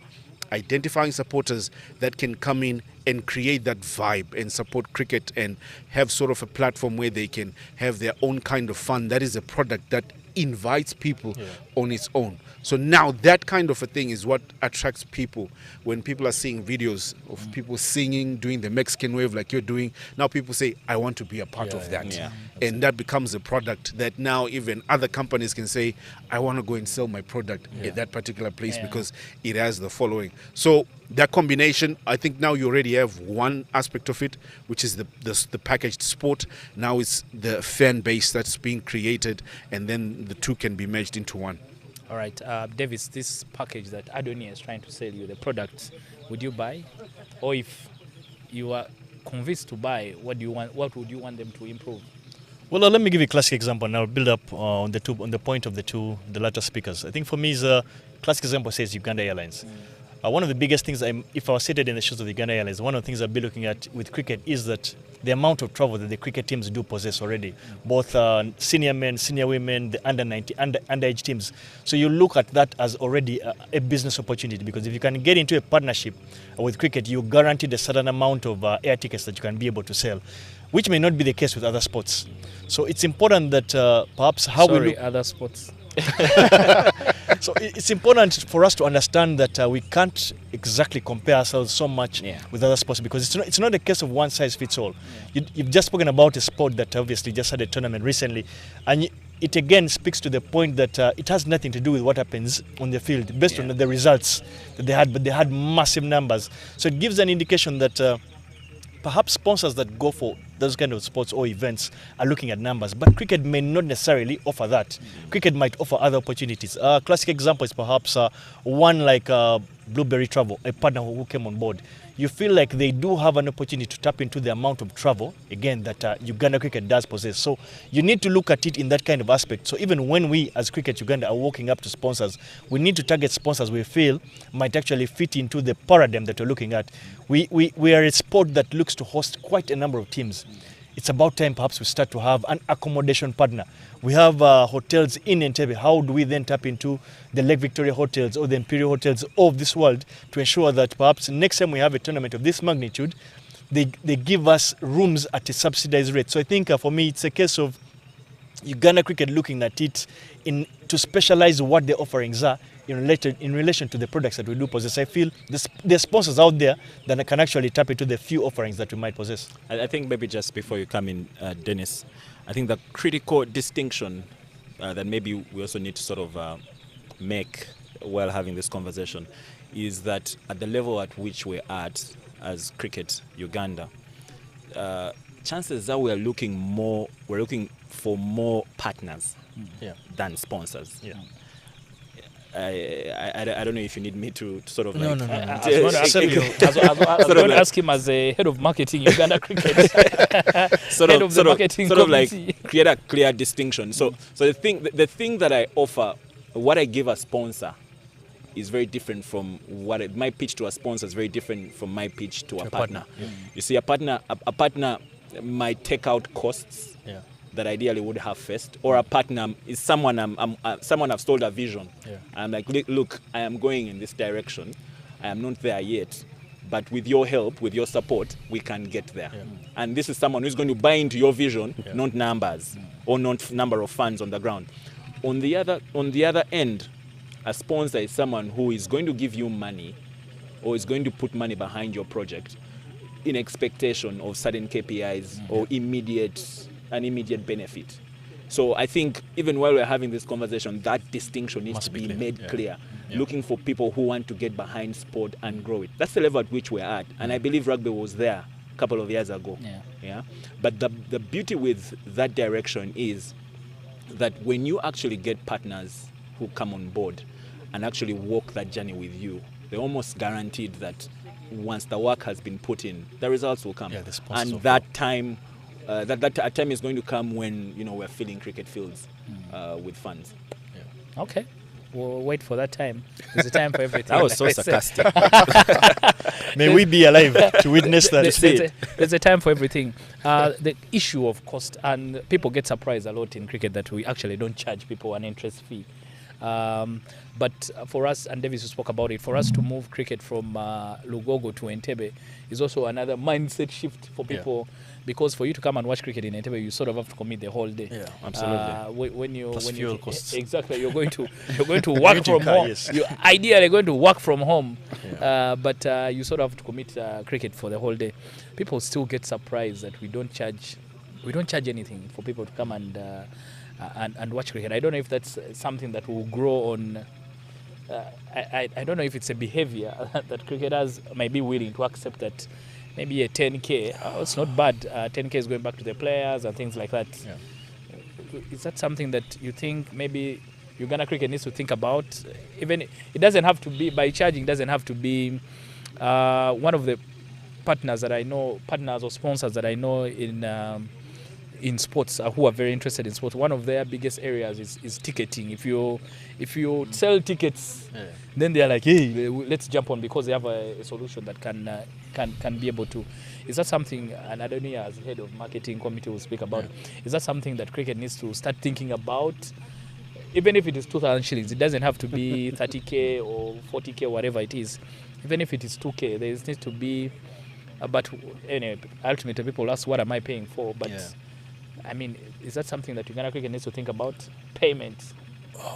[SPEAKER 1] Identifying supporters that can come in and create that vibe and support cricket and have sort of a platform where they can have their own kind of fun. That is a product that invites people on its own. So now that kind of a thing is what attracts people. When people are seeing videos of people singing, doing the Mexican wave like you're doing, now people say, I want to be a part of that. And that becomes a product that now even other companies can say, I want to go and sell my product at that particular place because it has the following. So that combination, I think now you already have one aspect of it, which is the packaged sport. Now it's the fan base that's being created, and then the two can be merged into one.
[SPEAKER 2] All right, Davis, this package that Adonia is trying to sell you, the products, would you buy? Or if you are convinced to buy, what would you want them to improve?
[SPEAKER 3] Well, let me give you a classic example, and I'll build up on the point of the latter speakers. I think for me, is a classic example says Uganda Airlines. One of the biggest things, if I was seated in the shoes of the Uganda Airlines, one of the things I'd be looking at with cricket is that the amount of travel that the cricket teams do possess already, both senior men, senior women, the under-90, underage teams. So you look at that as already a business opportunity, because if you can get into a partnership with cricket, you're guaranteed a certain amount of air tickets that you can be able to sell, which may not be the case with other sports. So it's important that perhaps how we look...
[SPEAKER 2] other sports.
[SPEAKER 3] So it's important for us to understand that we can't exactly compare ourselves so much with other sports, because it's not a case of one size fits all. You've just spoken about a sport that obviously just had a tournament recently, and it again speaks to the point that it has nothing to do with what happens on the field based on the results that they had, but they had massive numbers. So it gives an indication that perhaps sponsors that go for those kind of sports or events are looking at numbers, but cricket may not necessarily offer that. Cricket might offer other opportunities. A classic example is perhaps one like Blueberry Travel, a partner who came on board. You feel like they do have an opportunity to tap into the amount of travel, again, that Uganda Cricket does possess. So you need to look at it in that kind of aspect. So even when we as Cricket Uganda are walking up to sponsors, we need to target sponsors we feel might actually fit into the paradigm that we're looking at. We are a sport that looks to host quite a number of teams. It's about time perhaps we start to have an accommodation partner. We have hotels in Entebbe. How do we then tap into the Lake Victoria hotels or the Imperial hotels of this world to ensure that perhaps next time we have a tournament of this magnitude, they give us rooms at a subsidized rate? So I think for me, it's a case of Uganda Cricket looking at it to specialize what their offerings are in relation to the products that we do possess. I feel there's sponsors out there that can actually tap into the few offerings that we might possess.
[SPEAKER 4] I think maybe just before you come in, Dennis, I think the critical distinction that maybe we also need to sort of make while having this conversation is that at the level at which we're at as Cricket Uganda, chances are we're looking for more partners than sponsors. I don't know if you need me to sort of
[SPEAKER 2] I was going to ask him as a head of marketing Uganda Cricket.
[SPEAKER 4] sort of like create a clear distinction. So the thing that I offer, what I give a sponsor, is very different from my pitch to a sponsor is very different from my pitch to a partner. You see, a partner might take out costs that ideally would have first, or a partner is someone I've sold a vision. I'm like, look, I am going in this direction. I am not there yet, but with your help, with your support, we can get there. And this is someone who's going to buy into your vision, not numbers or not number of funds on the ground. On the other end, a sponsor is someone who is going to give you money or is going to put money behind your project in expectation of certain KPIs or an immediate benefit. So I think even while we're having this conversation, that distinction needs to be made clear. Looking for people who want to get behind sport and grow it. That's the level at which we're at. And I believe rugby was there a couple of years ago. But the beauty with that direction is that when you actually get partners who come on board and actually walk that journey with you, they're almost guaranteed that once the work has been put in, the results will come. And that time that time is going to come when we're filling cricket fields with funds.
[SPEAKER 2] Okay, we'll wait for that time. There's a time for everything.
[SPEAKER 4] That was so sarcastic.
[SPEAKER 3] May we be alive to witness that.
[SPEAKER 2] There's a time for everything. The issue of cost, and people get surprised a lot in cricket that we actually don't charge people an interest fee. But for us, and Davis spoke about it, for us to move cricket from Lugogo to Entebbe is also another mindset shift for people. Because for you to come and watch cricket in Entebbe, you sort of have to commit the whole day.
[SPEAKER 3] Yeah,
[SPEAKER 4] absolutely.
[SPEAKER 3] Plus
[SPEAKER 2] when
[SPEAKER 3] fuel
[SPEAKER 2] you
[SPEAKER 3] costs.
[SPEAKER 2] exactly, you're going to work from home.
[SPEAKER 3] Yes.
[SPEAKER 2] You're ideally going to work from home, but you sort of have to commit cricket for the whole day. People still get surprised that we don't charge anything for people to come and watch cricket. I don't know if that's something that will grow on. I don't know if it's a behavior that cricketers might be willing to accept, that maybe a 10k, it's not bad. 10k is going back to the players and things like that. Yeah. Is that something that you think maybe Uganda cricket needs to think about? Even it doesn't have to be by charging. Doesn't have to be one of the partners or sponsors that I know in sports who are very interested in sports. One of their biggest areas is ticketing. If you sell tickets, then they're like, hey, let's jump on, because they have a solution that can be able to. Is that something, and Adonia as head of marketing committee will speak about, is that something that cricket needs to start thinking about? Even if it is 2,000 shillings, it doesn't have to be 30k or 40k or whatever it is. Even if it is 2k, there needs to be, but anyway, ultimately people ask, what am I paying for? But I mean, is that something that Uganda cricket needs to think about? Payments.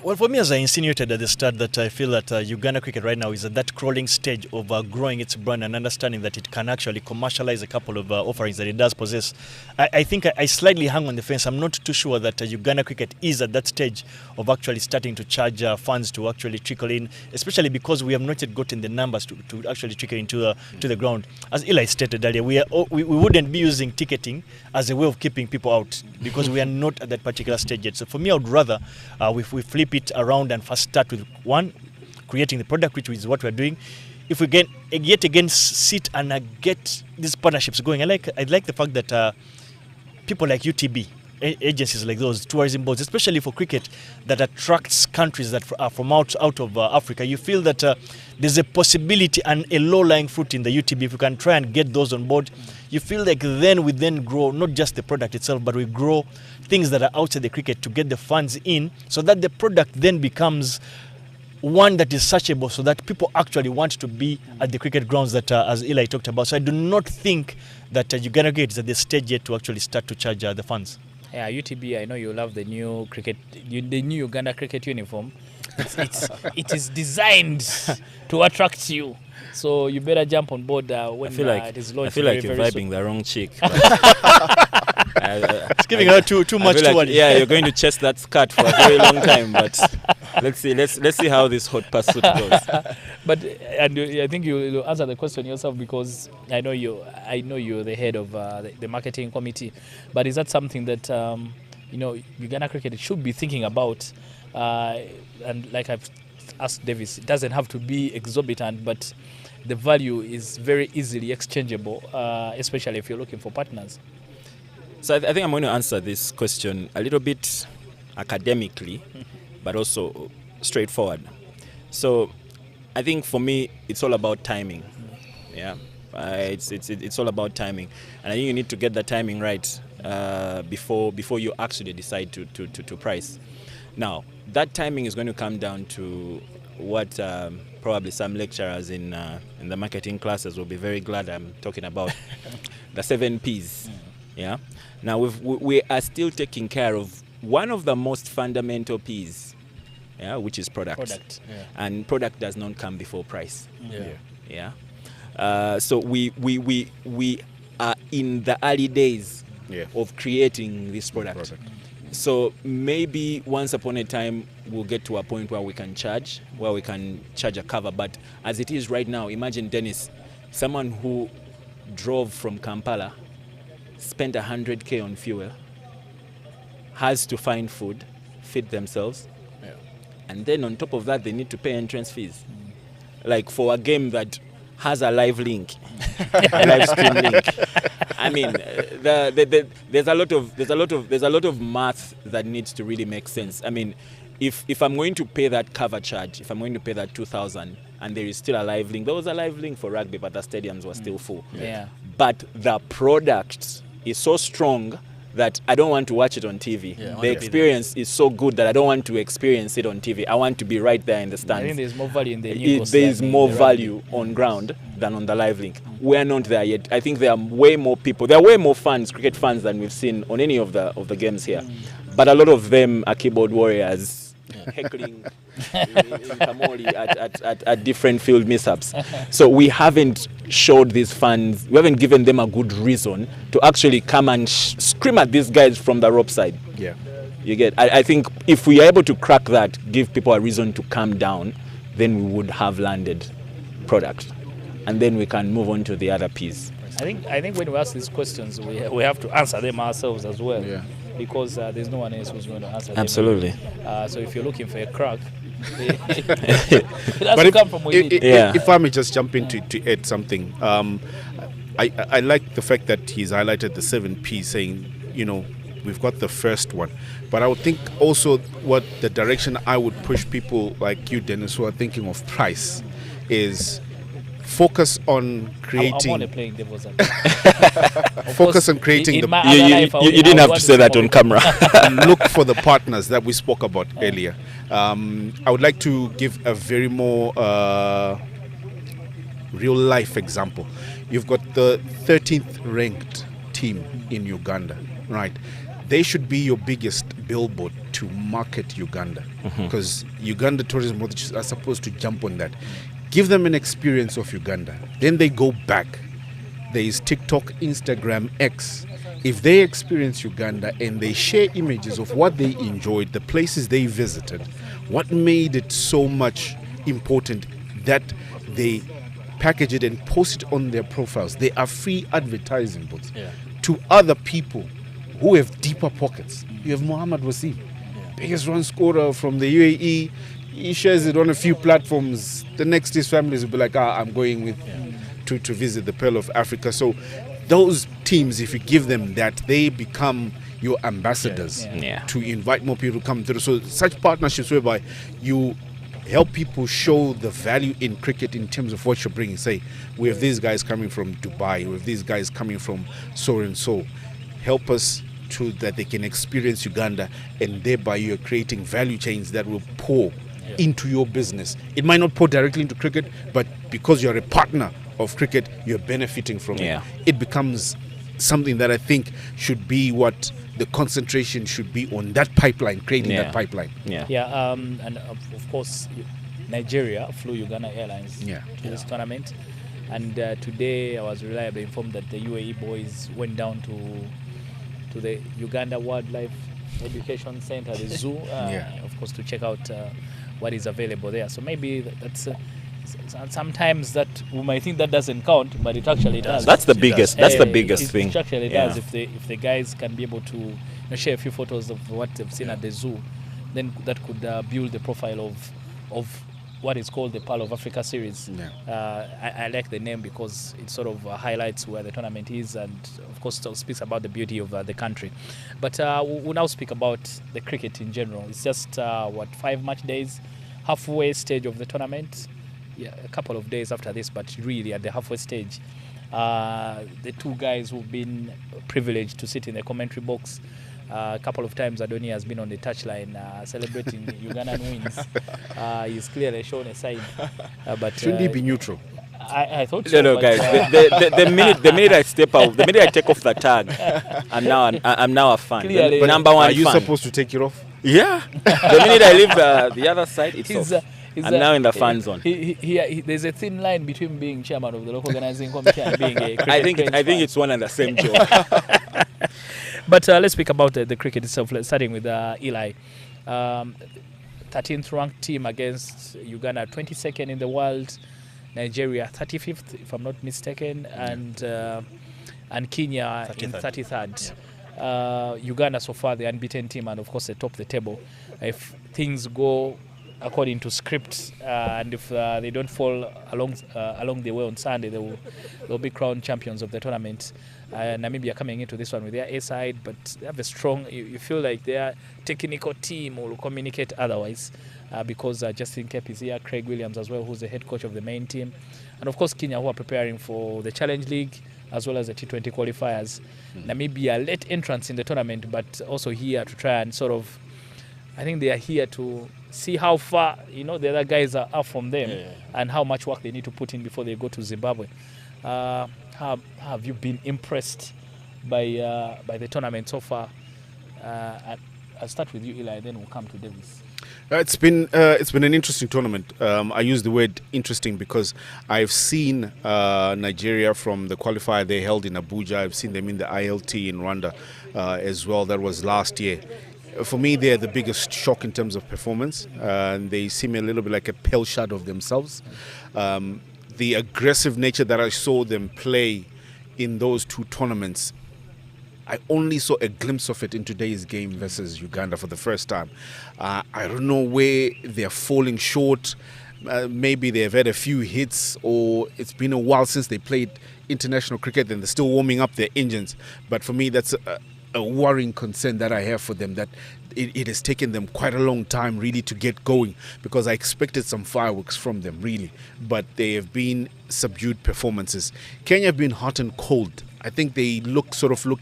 [SPEAKER 3] Well, for me, as I insinuated at the start, that I feel that Uganda cricket right now is at that crawling stage of growing its brand and understanding that it can actually commercialize a couple of offerings that it does possess. I think I slightly hang on the fence. I'm not too sure that Uganda cricket is at that stage of actually starting to charge funds to actually trickle in, especially because we have not yet gotten the numbers to actually trickle into to the ground. As Eli stated earlier, we wouldn't be using ticketing as a way of keeping people out, because we are not at that particular stage yet. So for me, I would rather we flip it around and first start with one, creating the product, which is what we're doing. If we yet again sit and get these partnerships going, I like the fact that people like UTB, agencies like those, tourism boards, especially for cricket, that attracts countries that are from out of Africa, you feel that there's a possibility and a low-lying fruit in the UTB. If you can try and get those on board, you feel like then we grow not just the product itself, but we grow things that are outside the cricket to get the funds in, so that the product then becomes one that is searchable, so that people actually want to be at the cricket grounds that, as Eli talked about. So I do not think that Uganda cricket is at the stage yet to actually start to charge the funds.
[SPEAKER 2] Yeah, UTB, I know you love the new Uganda cricket uniform. It is designed to attract you. So you better jump on board when it is launched.
[SPEAKER 4] I feel like you're vibing the wrong chick.
[SPEAKER 3] It's giving her too much too early.
[SPEAKER 4] Yeah, you're going to chase that skirt for a very long time, but let's see how this hot pursuit goes.
[SPEAKER 2] But I think you answer the question yourself, because I know you're the head of the marketing committee. But is that something that Uganda cricket should be thinking about? And like I've asked Davis, it doesn't have to be exorbitant, but the value is very easily exchangeable, especially if you're looking for partners.
[SPEAKER 4] So I think I'm going to answer this question a little bit academically, but also straightforward. So I think for me, it's all about timing. Yeah, it's all about timing, and I think you need to get the timing right before you actually decide to price. Now, that timing is going to come down to what probably some lecturers in the marketing classes will be very glad I'm talking about, the 7 Ps. Yeah. Now we are still taking care of one of the most fundamental Ps, which is product. And product does not come before price. So we are in the early days of creating this product. So maybe once upon a time we'll get to a point where we can charge a cover. But as it is right now, imagine, Dennis, someone who drove from Kampala, spent 100k on fuel, has to find food, feed themselves, and then on top of that they need to pay entrance fees, like for a game that has a live link, a live stream link. I mean, there's a lot of math that needs to really make sense. I mean, if I'm going to pay that cover charge, if I'm going to pay that 2,000, and there is still a live link, there was a live link for rugby, but the stadiums were still full.
[SPEAKER 2] Yeah.
[SPEAKER 4] But the product is so strong that I don't want to watch it on TV.
[SPEAKER 3] Yeah, I want
[SPEAKER 4] The
[SPEAKER 3] to be
[SPEAKER 4] experience is so good that I don't want to experience it on TV. I want to be right there in the
[SPEAKER 2] I
[SPEAKER 4] stands.
[SPEAKER 2] think there's more value in the Nikos
[SPEAKER 4] There is
[SPEAKER 2] than in
[SPEAKER 4] more
[SPEAKER 2] the rugby.
[SPEAKER 4] value on ground than on the live link. We're not there yet. I think there are way more people. There are way more fans, cricket fans, than we've seen on any of the games here. But a lot of them are keyboard warriors, heckling in Kamori at different field mishaps. So we haven't showed these fans, we haven't given them a good reason to actually come and scream at these guys from the rope side.
[SPEAKER 1] Yeah.
[SPEAKER 4] You get? I think if we are able to crack that, give people a reason to calm down, then we would have landed product. And then we can move on to the other piece.
[SPEAKER 2] I think when we ask these questions, we have to answer them ourselves as well.
[SPEAKER 1] Yeah.
[SPEAKER 2] Because there's no one else who's going to answer
[SPEAKER 4] Absolutely.
[SPEAKER 2] them. So if you're looking for a crack, it has to come from within.
[SPEAKER 1] If I may just jump in to add something, I like the fact that he's highlighted the 7P, saying, we've got the first one. But I would think also what the direction I would push people like you, Dennis, who are thinking of price, is focus on creating.
[SPEAKER 2] I'm only playing devil's advocate.
[SPEAKER 1] Focus on creating
[SPEAKER 2] in my
[SPEAKER 1] the.
[SPEAKER 2] other life,
[SPEAKER 4] You didn't have to say that on camera.
[SPEAKER 1] Look for the partners that we spoke about earlier. I would like to give a very more real life example. You've got the 13th ranked team in Uganda, right? They should be your biggest billboard to market Uganda, because Uganda tourism boards are supposed to jump on that. Give them an experience of Uganda. Then they go back. There is TikTok, Instagram, X. If they experience Uganda and they share images of what they enjoyed, the places they visited, what made it so much important that they package it and post it on their profiles, they are free advertising boards to other people who have deeper pockets. You have Mohamed Wasim, biggest run scorer from the UAE. He shares it on a few platforms. The next his families will be like, I'm going with to visit the Pearl of Africa. So those teams, if you give them that, they become your ambassadors to invite more people to come through. So such partnerships whereby you help people show the value in cricket in terms of what you're bringing. Say, we have these guys coming from Dubai, we have these guys coming from so and so. Help us to that they can experience Uganda, and thereby you're creating value chains that will pour into your business. It might not pour directly into cricket, but because you're a partner of cricket, you're benefiting from it. It becomes something that I think should be what the concentration should be on, that pipeline, creating that pipeline.
[SPEAKER 2] And of course, Nigeria flew Uganda Airlines to this tournament. And today I was reliably informed that the UAE boys went down to the Uganda Wildlife Education Center, the zoo, of course, to check out what is available there. So maybe that's sometimes that we might think that doesn't count, but it actually does.
[SPEAKER 4] That's the biggest. That's the biggest thing.
[SPEAKER 2] It actually does. If the guys can be able to share a few photos of what they've seen at the zoo, then that could build the profile of what is called the Pearl of Africa series. I like the name because it sort of highlights where the tournament is, and of course speaks about the beauty of the country. But we'll now speak about the cricket in general. It's just 5 match days, halfway stage of the tournament. A couple of days after this, but really at the halfway stage, the two guys who've been privileged to sit in the commentary box. A couple of times Adoni has been on the touchline celebrating Ugandan wins. He's clearly shown a side. But
[SPEAKER 1] shouldn't he be neutral?
[SPEAKER 2] I thought so.
[SPEAKER 4] No, guys. The minute I step out, the minute I take off the tag, I'm now a fan.
[SPEAKER 2] Clearly,
[SPEAKER 4] number one.
[SPEAKER 1] Are you
[SPEAKER 4] fan.
[SPEAKER 1] supposed to take it off?
[SPEAKER 4] Yeah. The minute I leave the other side, it's off. I'm now in the fan zone.
[SPEAKER 2] There's a thin line between being chairman of the local organizing committee and being a cricket
[SPEAKER 4] I think it's one and the same job.
[SPEAKER 2] But let's speak about the cricket itself, starting with Eli. 13th ranked team against Uganda, 22nd in the world, Nigeria 35th, if I'm not mistaken, and Kenya 33rd. In 33rd. Uganda so far the unbeaten team, and of course they top the table. If things go according to script, and if they don't fall along the way on Sunday, they'll be crowned champions of the tournament. Namibia coming into this one with their A side, but they have a strong, you feel like their technical team will communicate otherwise, because Justin Kep is here, Craig Williams as well, who's the head coach of the main team, and of course Kenya, who are preparing for the Challenge League, as well as the T20 qualifiers. Namibia late entrance in the tournament, but also here to try and sort of, I think they are here to see how far, the other guys are from them, and how much work they need to put in before they go to Zimbabwe. Have you been impressed by the tournament so far? I'll start with you, Eli, then we'll come to Davis.
[SPEAKER 1] It's been an interesting tournament. I use the word interesting because I've seen Nigeria from the qualifier they held in Abuja. I've seen them in the ILT in Rwanda as well. That was last year. For me, they're the biggest shock in terms of performance. They seem a little bit like a pale shadow of themselves. The aggressive nature that I saw them play in those two tournaments, I only saw a glimpse of it in today's game versus Uganda for the first time. I don't know where they're falling short. Maybe they've had a few hits, or it's been a while since they played international cricket and they're still warming up their engines. But for me, that's a worrying concern that I have for them, that it has taken them quite a long time really to get going, because I expected some fireworks from them really, but they have been subdued performances. Kenya have been hot and cold. I think they look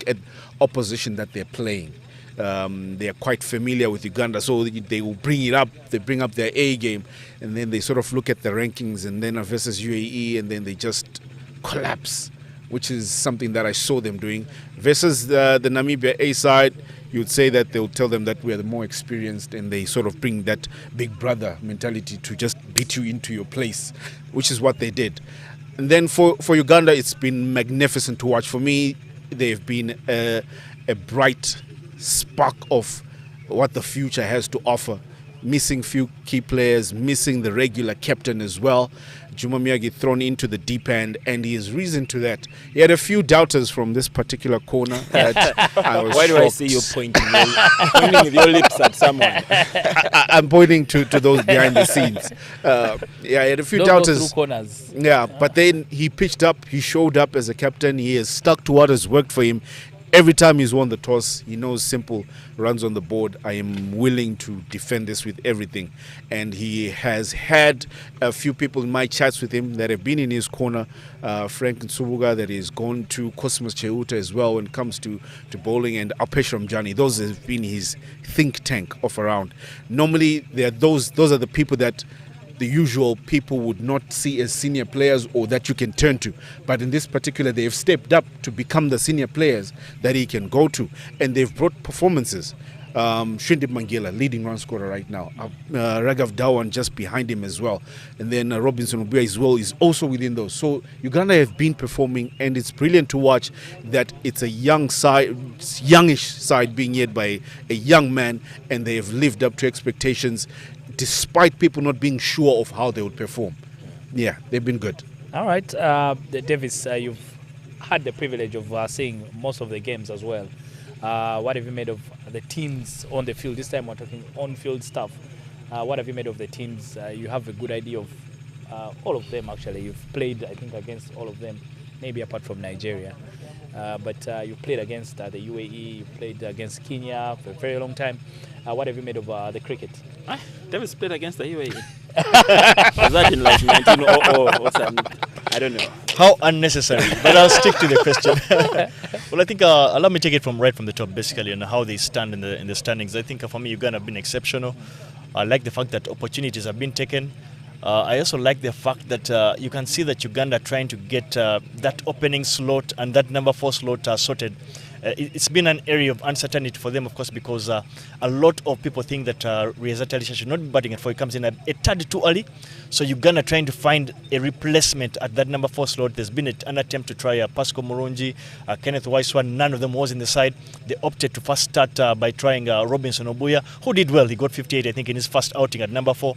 [SPEAKER 1] at opposition that they're playing. They are quite familiar with Uganda, so they will bring up their A game, and then they sort of look at the rankings, and then versus UAE, and then they just collapse, which is something that I saw them doing. Versus the Namibia A side, you would say that they'll tell them that we are the more experienced, and they sort of bring that big brother mentality to just beat you into your place, which is what they did. And then for Uganda, it's been magnificent to watch. For me, they've been a bright spark of what the future has to offer. Missing few key players, missing the regular captain as well. Juma Miyagi thrown into the deep end, and he is reason to that. He had a few doubters from this particular corner. That I was
[SPEAKER 4] Why do I
[SPEAKER 1] shocked.
[SPEAKER 4] see you pointing with your lips at someone?
[SPEAKER 1] I'm pointing to those behind the scenes. He had a few
[SPEAKER 2] Don't go
[SPEAKER 1] doubters.
[SPEAKER 2] through corners.
[SPEAKER 1] Yeah, but then he pitched up, he showed up as a captain, he has stuck to what has worked for him. Every time he's won the toss, he knows simple runs on the board. I am willing to defend this with everything. And he has had a few people in my chats with him that have been in his corner. Frank Nsubuga, that is gone to Cosmos Cheuta as well when it comes to bowling, and Apesh Ramjani. Those have been his think tank off around. Normally, those are the people that the usual people would not see as senior players or that you can turn to. But in this particular, they have stepped up to become the senior players that he can go to. And they've brought performances. Shindip Mangela, leading run scorer right now. Raghav Dhawan just behind him as well. And then Robinson Obuya as well is also within those. So Uganda have been performing, and it's brilliant to watch that it's a young side, youngish side being led by a young man, and they have lived up to expectations despite people not being sure of how they would perform. Yeah, they've been good.
[SPEAKER 2] All right, Davis, you've had the privilege of seeing most of the games as well. What have you made of the teams on the field? This time we're talking on-field stuff. What have you made of the teams? You have a good idea of all of them, actually. You've played, I think, against all of them, maybe apart from Nigeria. But you played against the UAE, you played against Kenya for a very long time. What have you made of the cricket?
[SPEAKER 4] Davis played against the UAE. Was that in like 1900 or something? I don't know.
[SPEAKER 3] How unnecessary, but I'll stick to the question. Well, I think allow me to take it from the top, basically, and how they stand in the standings. I think for me, Uganda have been exceptional. I like the fact that opportunities have been taken. I also like the fact that you can see that Uganda trying to get that opening slot and that number 4 slot sorted. It's been an area of uncertainty for them, of course, because a lot of people think that Riazat Alisha should not be batting at 4. He comes in a tad too early. So Uganda trying to find a replacement at that number 4 slot. There's been an attempt to try Pascal Murungi, Kenneth Waiswa. None of them was in the side. They opted to first start by trying Robinson Obuya, who did well. He got 58, I think, in his first outing at number 4.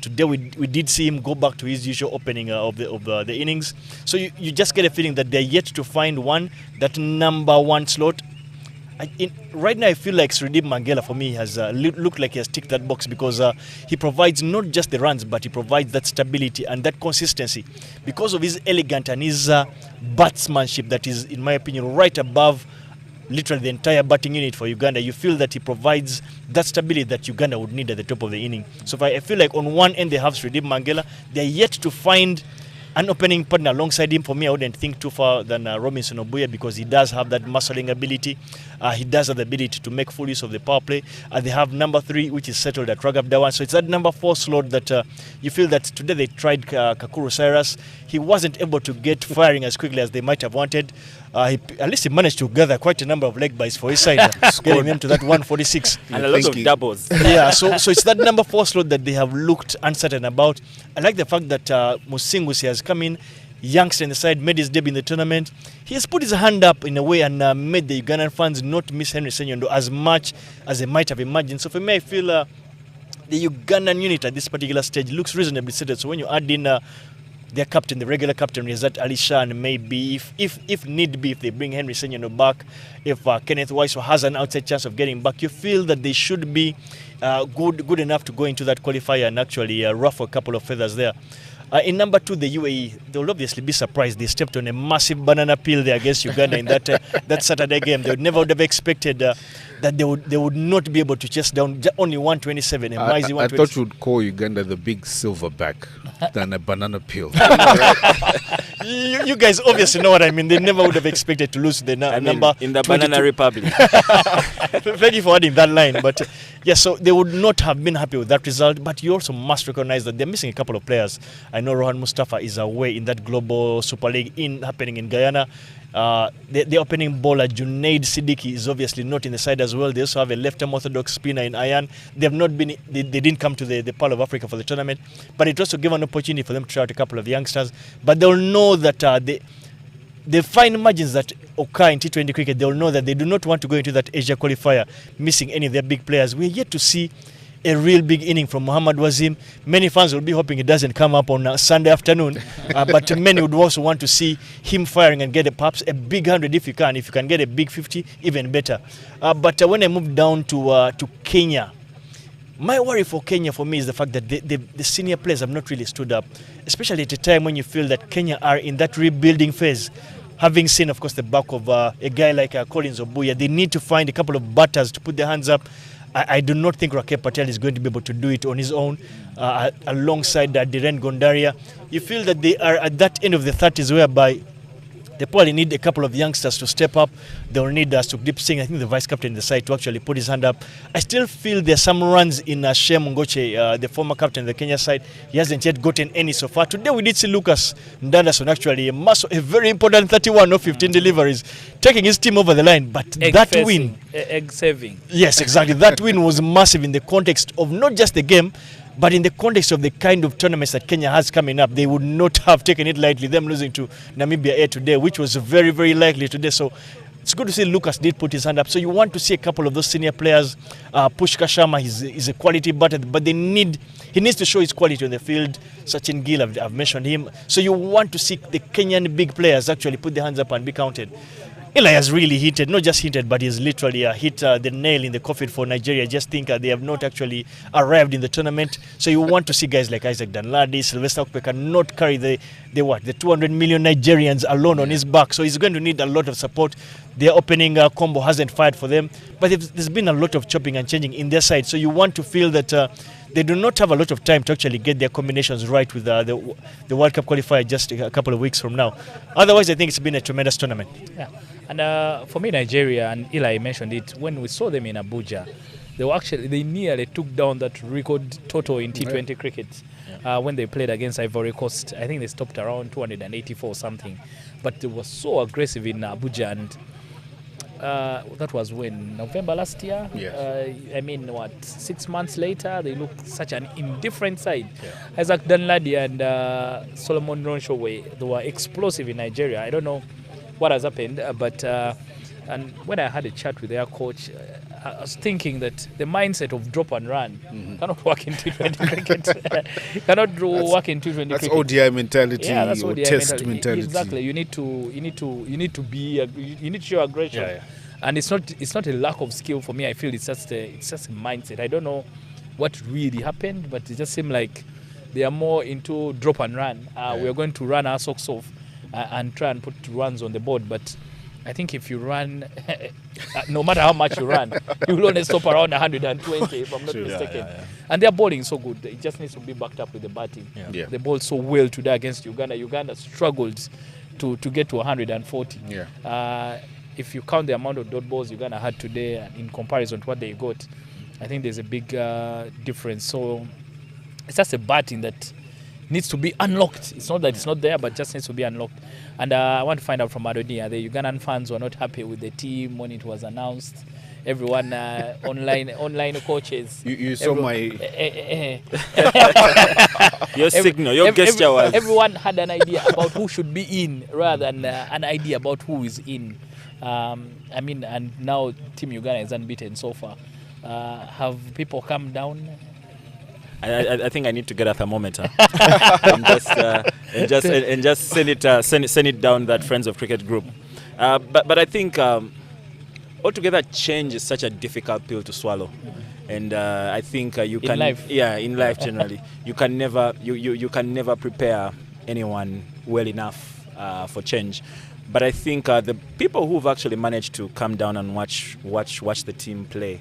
[SPEAKER 3] Today we did see him go back to his usual opening of the innings. So you just get a feeling that they're yet to find that number 1 slot. Right now I feel like Sridhar Mangela for me has looked like he has ticked that box, because he provides not just the runs, but he provides that stability and that consistency because of his elegant and his batsmanship that is, in my opinion, right above literally the entire batting unit for Uganda. You feel that he provides that stability that Uganda would need at the top of the inning. So I feel like on one end they have Sridhar Mangela. They're yet to find an opening partner alongside him. For me, I wouldn't think too far than Robinson Obuya, because he does have that muscling ability. He does have the ability to make full use of the power play. They have number 3, which is settled at Raghav Dhawan. So it's that number 4 slot that you feel that today they tried Kakuru Cyrus. He wasn't able to get firing as quickly as they might have wanted. At least he managed to gather quite a number of leg buys for his side, getting them to that 146.
[SPEAKER 4] And a lot of doubles.
[SPEAKER 3] Yeah, so it's that number 4 slot that they have looked uncertain about. I like the fact that Musingusi has come in, youngster in the side, made his debut in the tournament. He has put his hand up in a way and made the Ugandan fans not miss Henry Senyondo as much as they might have imagined. So for me, I feel the Ugandan unit at this particular stage looks reasonably settled. So when you add in their captain, the regular captain, is that Alisha, and maybe if need be, if they bring Henry Senyondo back, if Kenneth Waiso has an outside chance of getting back, you feel that they should be good enough to go into that qualifier and actually ruffle a couple of feathers there. In number 2, the UAE, they will obviously be surprised. They stepped on a massive banana peel there against Uganda in that Saturday game. They would never would have expected that they would not be able to chase down only 127. And
[SPEAKER 1] I thought you would call Uganda the big silverback than a banana peel.
[SPEAKER 3] You guys obviously know what I mean. They never would have expected to lose the number
[SPEAKER 4] in the
[SPEAKER 3] 22.
[SPEAKER 4] Banana Republic.
[SPEAKER 3] Thank you for adding that line. But yeah, so they would not have been happy with that result. But you also must recognize that they're missing a couple of players. I know Rohan Mustafa is away in that Global Super League happening in Guyana. The opening bowler Junaid Siddiqui is obviously not in the side as well. They also have a left-arm orthodox spinner in Ayan. They didn't come to the Pearl of Africa for the tournament, but it also gave an opportunity for them to try out a couple of youngsters. But they'll know that the fine margins that occur in T20 cricket, they'll know that they do not want to go into that Asia qualifier missing any of their big players. We're yet to see a real big inning from Muhammad Wazim. Many fans will be hoping it doesn't come up on Sunday afternoon, but many would also want to see him firing and get perhaps a big 100 if you can. If you can get a big 50, even better. But when I move down to Kenya, my worry for Kenya, for me, is the fact that the senior players have not really stood up, especially at a time when you feel that Kenya are in that rebuilding phase. Having seen, of course, the back of a guy like Collins Obuya, they need to find a couple of batters to put their hands up. I do not think Rakesh Patel is going to be able to do it on his own alongside Dhiren Gondaria. You feel that they are at that end of the 30s whereby they probably need a couple of youngsters to step up. They will need Sukdeep Singh, I think the vice captain in the side, to actually put his hand up. I still feel there's some runs in Shem Ngoche, the former captain of the Kenya side. He hasn't yet gotten any so far. Today we did see Lucas Ndandason actually a very important 31 of 15 deliveries, taking his team over the line. But win,
[SPEAKER 2] egg saving.
[SPEAKER 3] Yes, exactly. That win was massive in the context of not just the game, but in the context of the kind of tournaments that Kenya has coming up. They would not have taken it lightly, them losing to Namibia Air today, which was very, very likely today. So it's good to see Lucas did put his hand up. So you want to see a couple of those senior players. Pushkar Sharma is a quality batter, but he needs to show his quality on the field. Sachin Gill, I've mentioned him. So you want to see the Kenyan big players actually put their hands up and be counted. Eli has really not just hinted, but he's literally hit the nail in the coffin for Nigeria. Just think they have not actually arrived in the tournament. So you want to see guys like Isaac Danladi, Sylvester Okpe cannot carry the 200 million Nigerians alone on his back. So he's going to need a lot of support. Their opening combo hasn't fired for them, but there's been a lot of chopping and changing in their side. So you want to feel that they do not have a lot of time to actually get their combinations right with the World Cup qualifier just a couple of weeks from now. Otherwise, I think it's been a tremendous tournament.
[SPEAKER 2] Yeah. And for me, Nigeria, and Eli mentioned it, when we saw them in Abuja, they nearly took down that record total in T20 cricket when they played against Ivory Coast. I think they stopped around 284 or something. But they were so aggressive in Abuja, and that was when? November last year?
[SPEAKER 1] Yeah.
[SPEAKER 2] 6 months later, they looked such an indifferent side. Yeah. Isaac Danladi and Solomon Ronshaw, they were explosive in Nigeria. I don't know what has happened, but and when I had a chat with their coach, I was thinking that the mindset of drop and run cannot work in T20 cricket. Cannot work in T20
[SPEAKER 1] that's
[SPEAKER 2] cricket.
[SPEAKER 1] ODI mentality.
[SPEAKER 2] Yeah, that's
[SPEAKER 1] or
[SPEAKER 2] ODI
[SPEAKER 1] test mentality.
[SPEAKER 2] Exactly. You need to show aggression.
[SPEAKER 3] Yeah.
[SPEAKER 2] And it's not a lack of skill for me. I feel it's just a mindset. I don't know what really happened, but it just seemed like they are more into drop and run. We are going to run our socks off and try and put runs on the board, but I think if you run, no matter how much you run, you will only stop around 120, if I'm not mistaken. And their bowling is so good. It just needs to be backed up with the batting. They bowled so well today against Uganda. Uganda struggled to get to 140. If you count the amount of dot balls Uganda had today in comparison to what they got, I think there's a big difference. So it's just a batting that needs to be unlocked. It's not that it's not there, but just needs to be unlocked. And I want to find out from Adonia. The Ugandan fans were not happy with the team when it was announced. Everyone, online coaches.
[SPEAKER 1] You saw my
[SPEAKER 4] your signal, your gesture was.
[SPEAKER 2] Everyone had an idea about who should be in rather than an idea about who is in. And now Team Uganda is unbeaten so far. Have people come down?
[SPEAKER 4] I think I need to get a thermometer and just send it down that Friends of Cricket group. But I think altogether change is such a difficult pill to swallow, and I think you can in life generally you can never prepare anyone well enough for change. But I think the people who've actually managed to come down and watch the team play.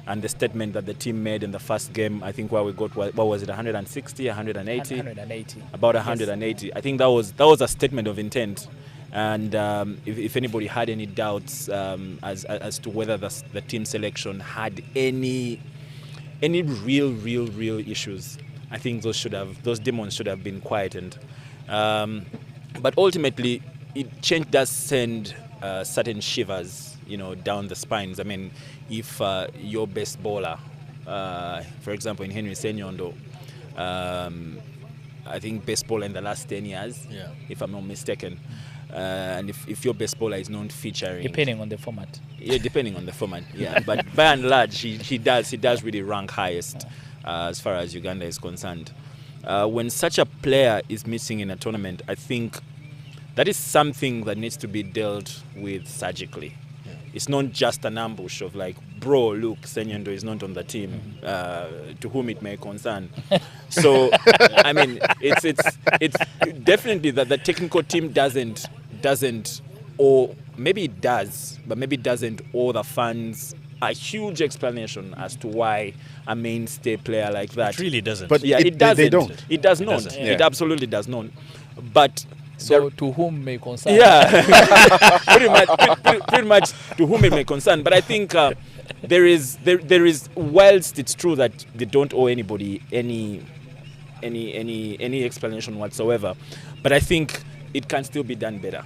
[SPEAKER 4] And the statement that the team made in the first game, I think where we got, what was it, 160, 180?
[SPEAKER 2] 180.
[SPEAKER 4] About 180. Yes. I think that was a statement of intent. And if anybody had any doubts as to whether the team selection had any real issues, I think those demons should have been quietened. But ultimately, change does send certain shivers, down the spines. I mean, if your best bowler, for example, in Henry Senyondo, I think best bowler in the last 10 years, if I'm not mistaken, and if your best bowler is not featuring,
[SPEAKER 2] depending on the format.
[SPEAKER 4] Yeah, depending on the format. Yeah, but by and large, he does really rank highest as far as Uganda is concerned. When such a player is missing in a tournament, I think that is something that needs to be dealt with surgically. It's not just an ambush of like, bro, look, Senyondo is not on the team, to whom it may concern. So, I mean, it's definitely that the technical team doesn't, or maybe it does, but maybe it doesn't owe the fans a huge explanation as to why a mainstay player like that.
[SPEAKER 3] It really doesn't.
[SPEAKER 4] But yeah, it doesn't.
[SPEAKER 1] They don't.
[SPEAKER 4] It does not. It absolutely does not. But
[SPEAKER 2] so to whom may concern.
[SPEAKER 4] Yeah, pretty much to whom it may concern. But I think there is whilst it's true that they don't owe anybody any explanation whatsoever, but I think it can still be done better.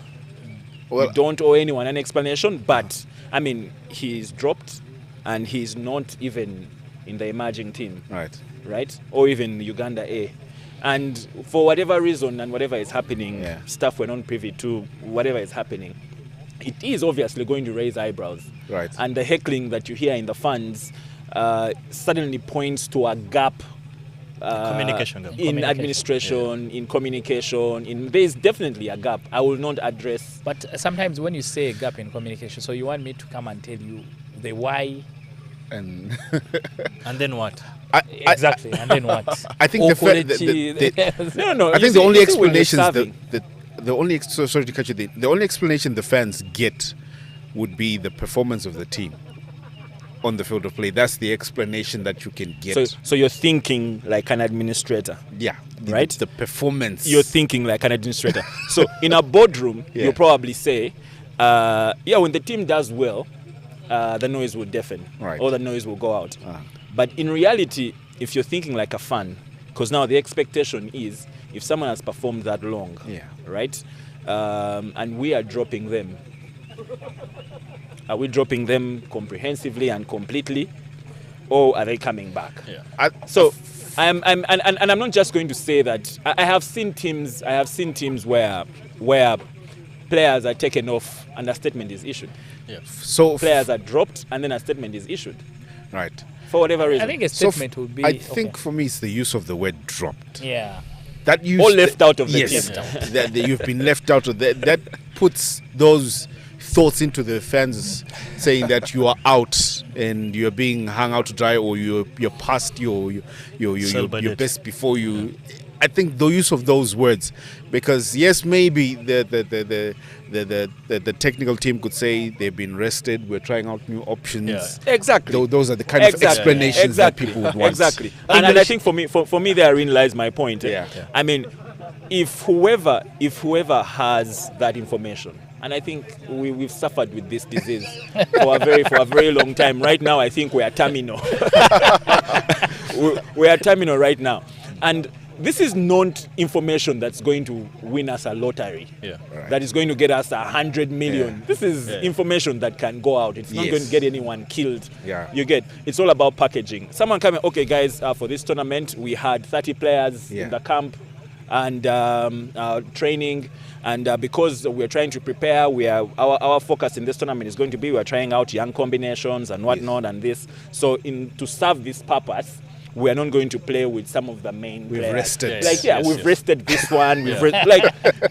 [SPEAKER 4] Well, we don't owe anyone an explanation, but I mean, he's dropped and he's not even in the emerging team, right, or even Uganda A. And for whatever reason and whatever is happening, stuff we're not privy to, whatever is happening, it is obviously going to raise eyebrows.
[SPEAKER 1] Right.
[SPEAKER 4] And the heckling that you hear in the fans suddenly points to a gap.
[SPEAKER 3] Communication gap.
[SPEAKER 4] In administration, in communication, there's definitely a gap. I will not address.
[SPEAKER 2] But sometimes when you say a gap in communication, so you want me to come and tell you the why,
[SPEAKER 1] and
[SPEAKER 3] then what?
[SPEAKER 2] Exactly, and then what?
[SPEAKER 1] I think
[SPEAKER 2] no.
[SPEAKER 1] I think the only explanations sorry to cut you. The only explanation the fans get would be the performance of the team on the field of play. That's the explanation that you can get.
[SPEAKER 4] So you're thinking like an administrator.
[SPEAKER 1] Yeah.
[SPEAKER 4] Right?
[SPEAKER 1] The performance.
[SPEAKER 4] You're thinking like an administrator. So in a boardroom, you'll probably say, when the team does well, the noise will deafen.
[SPEAKER 1] Right.
[SPEAKER 4] Or the noise will go out. But in reality, if you're thinking like a fan, because now the expectation is if someone has performed that long, right, and we are dropping them, are we dropping them comprehensively and completely, or are they coming back? I'm not just going to say that. I have seen teams where players are taken off and a statement is issued.
[SPEAKER 1] So
[SPEAKER 4] players are dropped and then a statement is issued.
[SPEAKER 1] Right.
[SPEAKER 4] For whatever reason.
[SPEAKER 2] I think a statement would be.
[SPEAKER 1] I think for me it's the use of the word dropped.
[SPEAKER 2] Yeah.
[SPEAKER 4] That use or left out of the team.
[SPEAKER 1] That you've been left out of that puts those thoughts into the fans, saying that you are out and you're being hung out to dry, or you're past your best before you. I think the use of those words, because yes, maybe the technical team could say they've been rested. We're trying out new options.
[SPEAKER 3] Yeah.
[SPEAKER 4] Exactly.
[SPEAKER 1] Those are the kind of explanations that people would want.
[SPEAKER 4] Exactly. And I think for me therein lies my point.
[SPEAKER 1] Yeah.
[SPEAKER 4] I mean, if whoever has that information, and I think we've suffered with this disease for a very long time. Right now, I think we are terminal. we are terminal right now, and this is not information that's going to win us a lottery.
[SPEAKER 3] Yeah.
[SPEAKER 1] Right.
[SPEAKER 4] That is going to get us 100 million.
[SPEAKER 1] Yeah.
[SPEAKER 4] This is information that can go out. It's not
[SPEAKER 1] Yes.
[SPEAKER 4] going to get anyone killed.
[SPEAKER 1] Yeah.
[SPEAKER 4] You get. It's all about packaging. Someone coming, okay, guys, for this tournament we had 30 players
[SPEAKER 1] Yeah.
[SPEAKER 4] in the camp and training. And because we're trying to prepare, our focus in this tournament is going to be we're trying out young combinations and whatnot and this. So to serve this purpose, we are not going to play with some of the main
[SPEAKER 1] We've
[SPEAKER 4] players.
[SPEAKER 1] rested.
[SPEAKER 4] Like we've rested this one. We've
[SPEAKER 3] Yeah.
[SPEAKER 4] like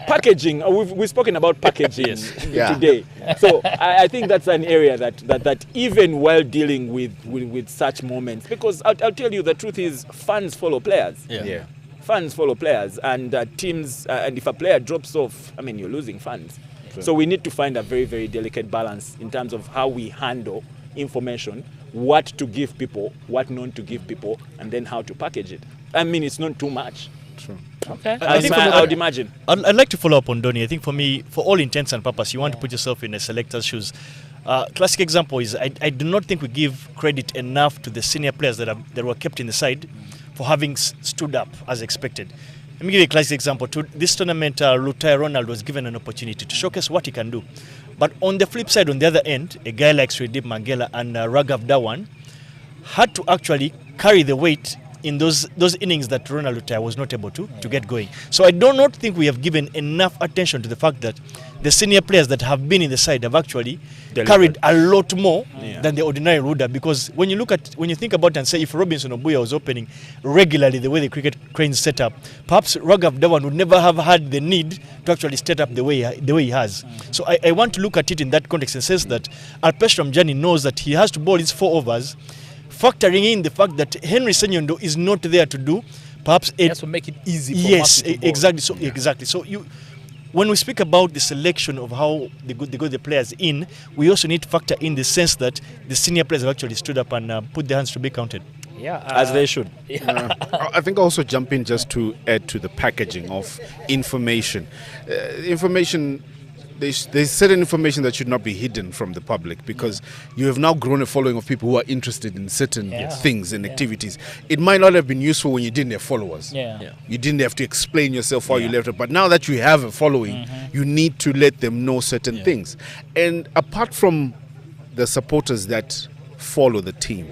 [SPEAKER 4] packaging. We've spoken about packaging
[SPEAKER 1] Yeah.
[SPEAKER 4] today. So I think that's an area that even while dealing with such moments, because I'll tell you the truth is fans follow players.
[SPEAKER 1] Yeah.
[SPEAKER 4] Fans follow players, and teams. And if a player drops off, I mean, you're losing fans. So we need to find a very, very delicate balance in terms of how we handle information, what to give people, what not to give people, and then how to package it. I mean, it's not too much.
[SPEAKER 1] True.
[SPEAKER 2] Okay.
[SPEAKER 4] I would imagine.
[SPEAKER 3] I'd like to follow up on Donny. I think for me, for all intents and purposes, you want to put yourself in a selector's shoes. Classic example is I do not think we give credit enough to the senior players that were kept in the side for having stood up as expected. Let me give you a classic example. To this tournament, Lutaya Ronald was given an opportunity to showcase what he can do. But on the flip side, on the other end, a guy like Sridip Mangela and Raghav Dhawan had to actually carry the weight in those innings that Ronald Lutaya was not able to get going. So I do not think we have given enough attention to the fact that the senior players that have been in the side have actually carried a lot more than the ordinary would have. Because when you think about it and say if Robinson Obuya was opening regularly the way the cricket cranes set up, perhaps Raghav Dhawan would never have had the need to actually set up the way he has. So I want to look at it in that context and says that Alpesh Ramjani knows that he has to bowl his 4 overs, factoring in the fact that Henry Senyondo is not there to do perhaps
[SPEAKER 2] Yes, to make it easy for
[SPEAKER 3] yes,
[SPEAKER 2] Matthew to bowl.
[SPEAKER 3] exactly. So exactly. So when we speak about the selection of how they got the players in, we also need to factor in the sense that the senior players have actually stood up and put their hands to be counted.
[SPEAKER 2] Yeah,
[SPEAKER 4] As they should.
[SPEAKER 1] I think also jump in just to add to the packaging of information. Information. There's certain information that should not be hidden from the public because you have now grown a following of people who are interested in certain things and activities. It might not have been useful when you didn't have followers. You didn't have to explain yourself why you left it. But now that you have a following, you need to let them know certain things. And apart from the supporters that follow the team,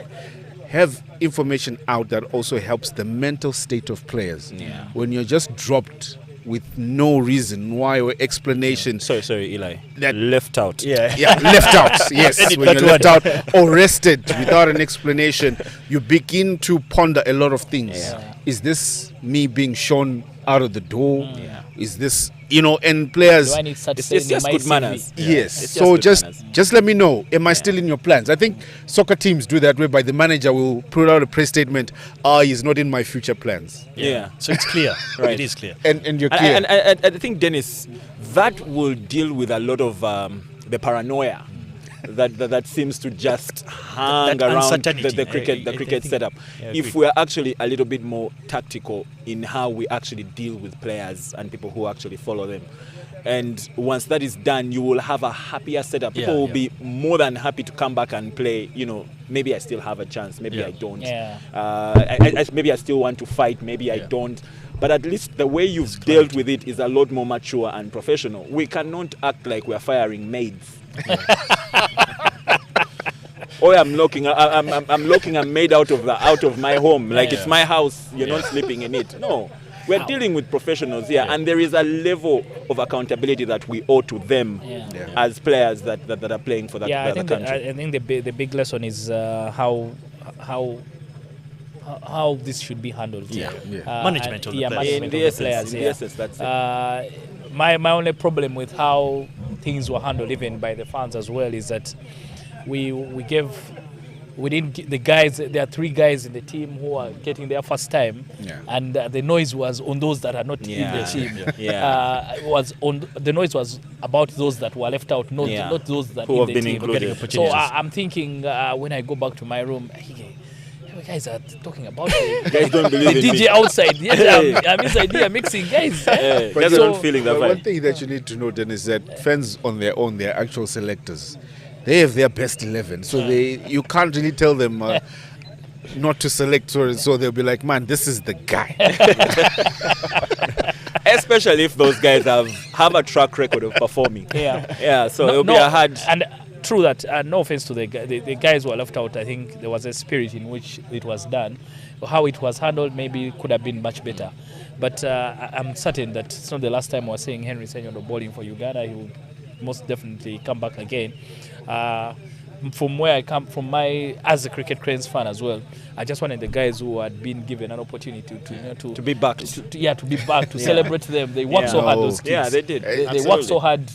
[SPEAKER 1] have information out that also helps the mental state of players. When you're just dropped with no reason why or explanation.
[SPEAKER 4] Sorry, Eli.
[SPEAKER 1] That
[SPEAKER 4] left out.
[SPEAKER 1] Left out. Yes, when you're left out or rested without an explanation, you begin to ponder a lot of things. Is this me being shown out of the door? Is this, and players.
[SPEAKER 2] Do I need such
[SPEAKER 4] It's just good manners.
[SPEAKER 1] Yes.
[SPEAKER 4] It's
[SPEAKER 1] So
[SPEAKER 4] just good manners.
[SPEAKER 1] just let me know. Am I still in your plans? I think soccer teams do that whereby the manager will put out a press statement. He's not in my future plans.
[SPEAKER 4] Yeah.
[SPEAKER 3] So it's clear.
[SPEAKER 4] Right.
[SPEAKER 3] It is clear.
[SPEAKER 1] And you're clear.
[SPEAKER 4] And I think, Dennis, that will deal with a lot of the paranoia that seems to just hang
[SPEAKER 3] That
[SPEAKER 4] around
[SPEAKER 3] uncertainty.
[SPEAKER 4] the cricket
[SPEAKER 3] I think-
[SPEAKER 4] setup.
[SPEAKER 3] I
[SPEAKER 4] If
[SPEAKER 3] agree.
[SPEAKER 4] we're actually a little bit more tactical in how we actually deal with players and people who actually follow them. And once that is done, you will have a happier setup. People will be more than happy to come back and play. Maybe I still have a chance. Maybe I don't. Maybe I still want to fight. Maybe I don't. But at least the way you've dealt with it is a lot more mature and professional. We cannot act like we're firing maids. I'm locking a maid out of my home. Like it's my house. You're not sleeping in it. No. We're dealing with professionals here, and there is a level of accountability that we owe to them as players that are playing for the country.
[SPEAKER 2] I think the big lesson is how this should be handled.
[SPEAKER 3] Management of the players.
[SPEAKER 2] Management of the players.
[SPEAKER 4] In the essence, that's it.
[SPEAKER 2] My only problem with how things were handled, even by the fans as well, is that we gave we didn't the guys. There are 3 guys in the team who are getting their first time, and the noise was on those that are not in the team. Was on the noise was about those that were left out, not those that
[SPEAKER 4] who
[SPEAKER 2] in
[SPEAKER 4] have
[SPEAKER 2] the
[SPEAKER 4] been
[SPEAKER 2] team.
[SPEAKER 4] included.
[SPEAKER 2] So I'm thinking when I go back to my room, you guys are talking about the,
[SPEAKER 4] Guys don't believe
[SPEAKER 2] the
[SPEAKER 4] in
[SPEAKER 2] DJ
[SPEAKER 4] me.
[SPEAKER 2] outside. Yes, I'm inside here mixing, guys.
[SPEAKER 4] Guys are
[SPEAKER 1] So-
[SPEAKER 4] not feeling that
[SPEAKER 1] but one
[SPEAKER 4] vibe.
[SPEAKER 1] thing that you need to know then is that fans on their own, they're actual selectors. They have their best 11, so you can't really tell them not to select. So they'll be like, man, this is the guy.
[SPEAKER 4] Especially if those guys have a track record of performing.
[SPEAKER 2] Yeah.
[SPEAKER 4] So it'll be a hard.
[SPEAKER 2] And true that. No offense to the guys who are left out. I think there was a spirit in which it was done. How it was handled maybe could have been much better. But I'm certain that it's not the last time we're seeing Henry Senyondo bowling for Uganda. He will most definitely come back again. From where I come from, as a cricket cranes fan as well, I just wanted the guys who had been given an opportunity
[SPEAKER 4] To be backed.
[SPEAKER 2] to be back, to celebrate them. They worked so hard, those kids.
[SPEAKER 4] Yeah, they did.
[SPEAKER 2] They work so hard.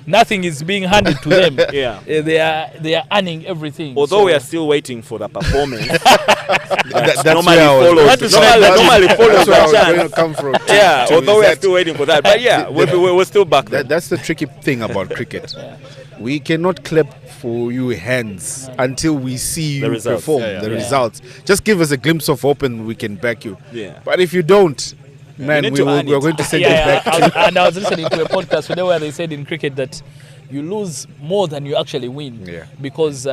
[SPEAKER 2] Nothing is being handed to them. They are earning everything.
[SPEAKER 4] Although
[SPEAKER 2] So-
[SPEAKER 4] we are still waiting for the performance.
[SPEAKER 1] That's
[SPEAKER 4] normally
[SPEAKER 1] where I was-
[SPEAKER 4] follows.
[SPEAKER 1] that's
[SPEAKER 4] Normally follows
[SPEAKER 1] where I was
[SPEAKER 4] the
[SPEAKER 1] going
[SPEAKER 4] chance.
[SPEAKER 1] to come from.
[SPEAKER 4] Yeah,
[SPEAKER 1] to
[SPEAKER 4] although
[SPEAKER 1] is
[SPEAKER 4] we are
[SPEAKER 1] that-
[SPEAKER 4] still waiting for that. But yeah, we're still back there.
[SPEAKER 1] That's the tricky thing about cricket. We cannot clap for you hands until we see you
[SPEAKER 4] The results.
[SPEAKER 1] perform
[SPEAKER 3] Yeah.
[SPEAKER 1] the results. Just give us a glimpse of hope and we can back you.
[SPEAKER 4] Yeah.
[SPEAKER 1] But if you don't, man,
[SPEAKER 4] need
[SPEAKER 1] we
[SPEAKER 4] to
[SPEAKER 1] will,
[SPEAKER 4] earn
[SPEAKER 1] we're
[SPEAKER 4] it.
[SPEAKER 1] going to send you back.
[SPEAKER 2] and I was listening to a podcast today where they said in cricket that you lose more than you actually win.
[SPEAKER 1] Yeah.
[SPEAKER 2] Because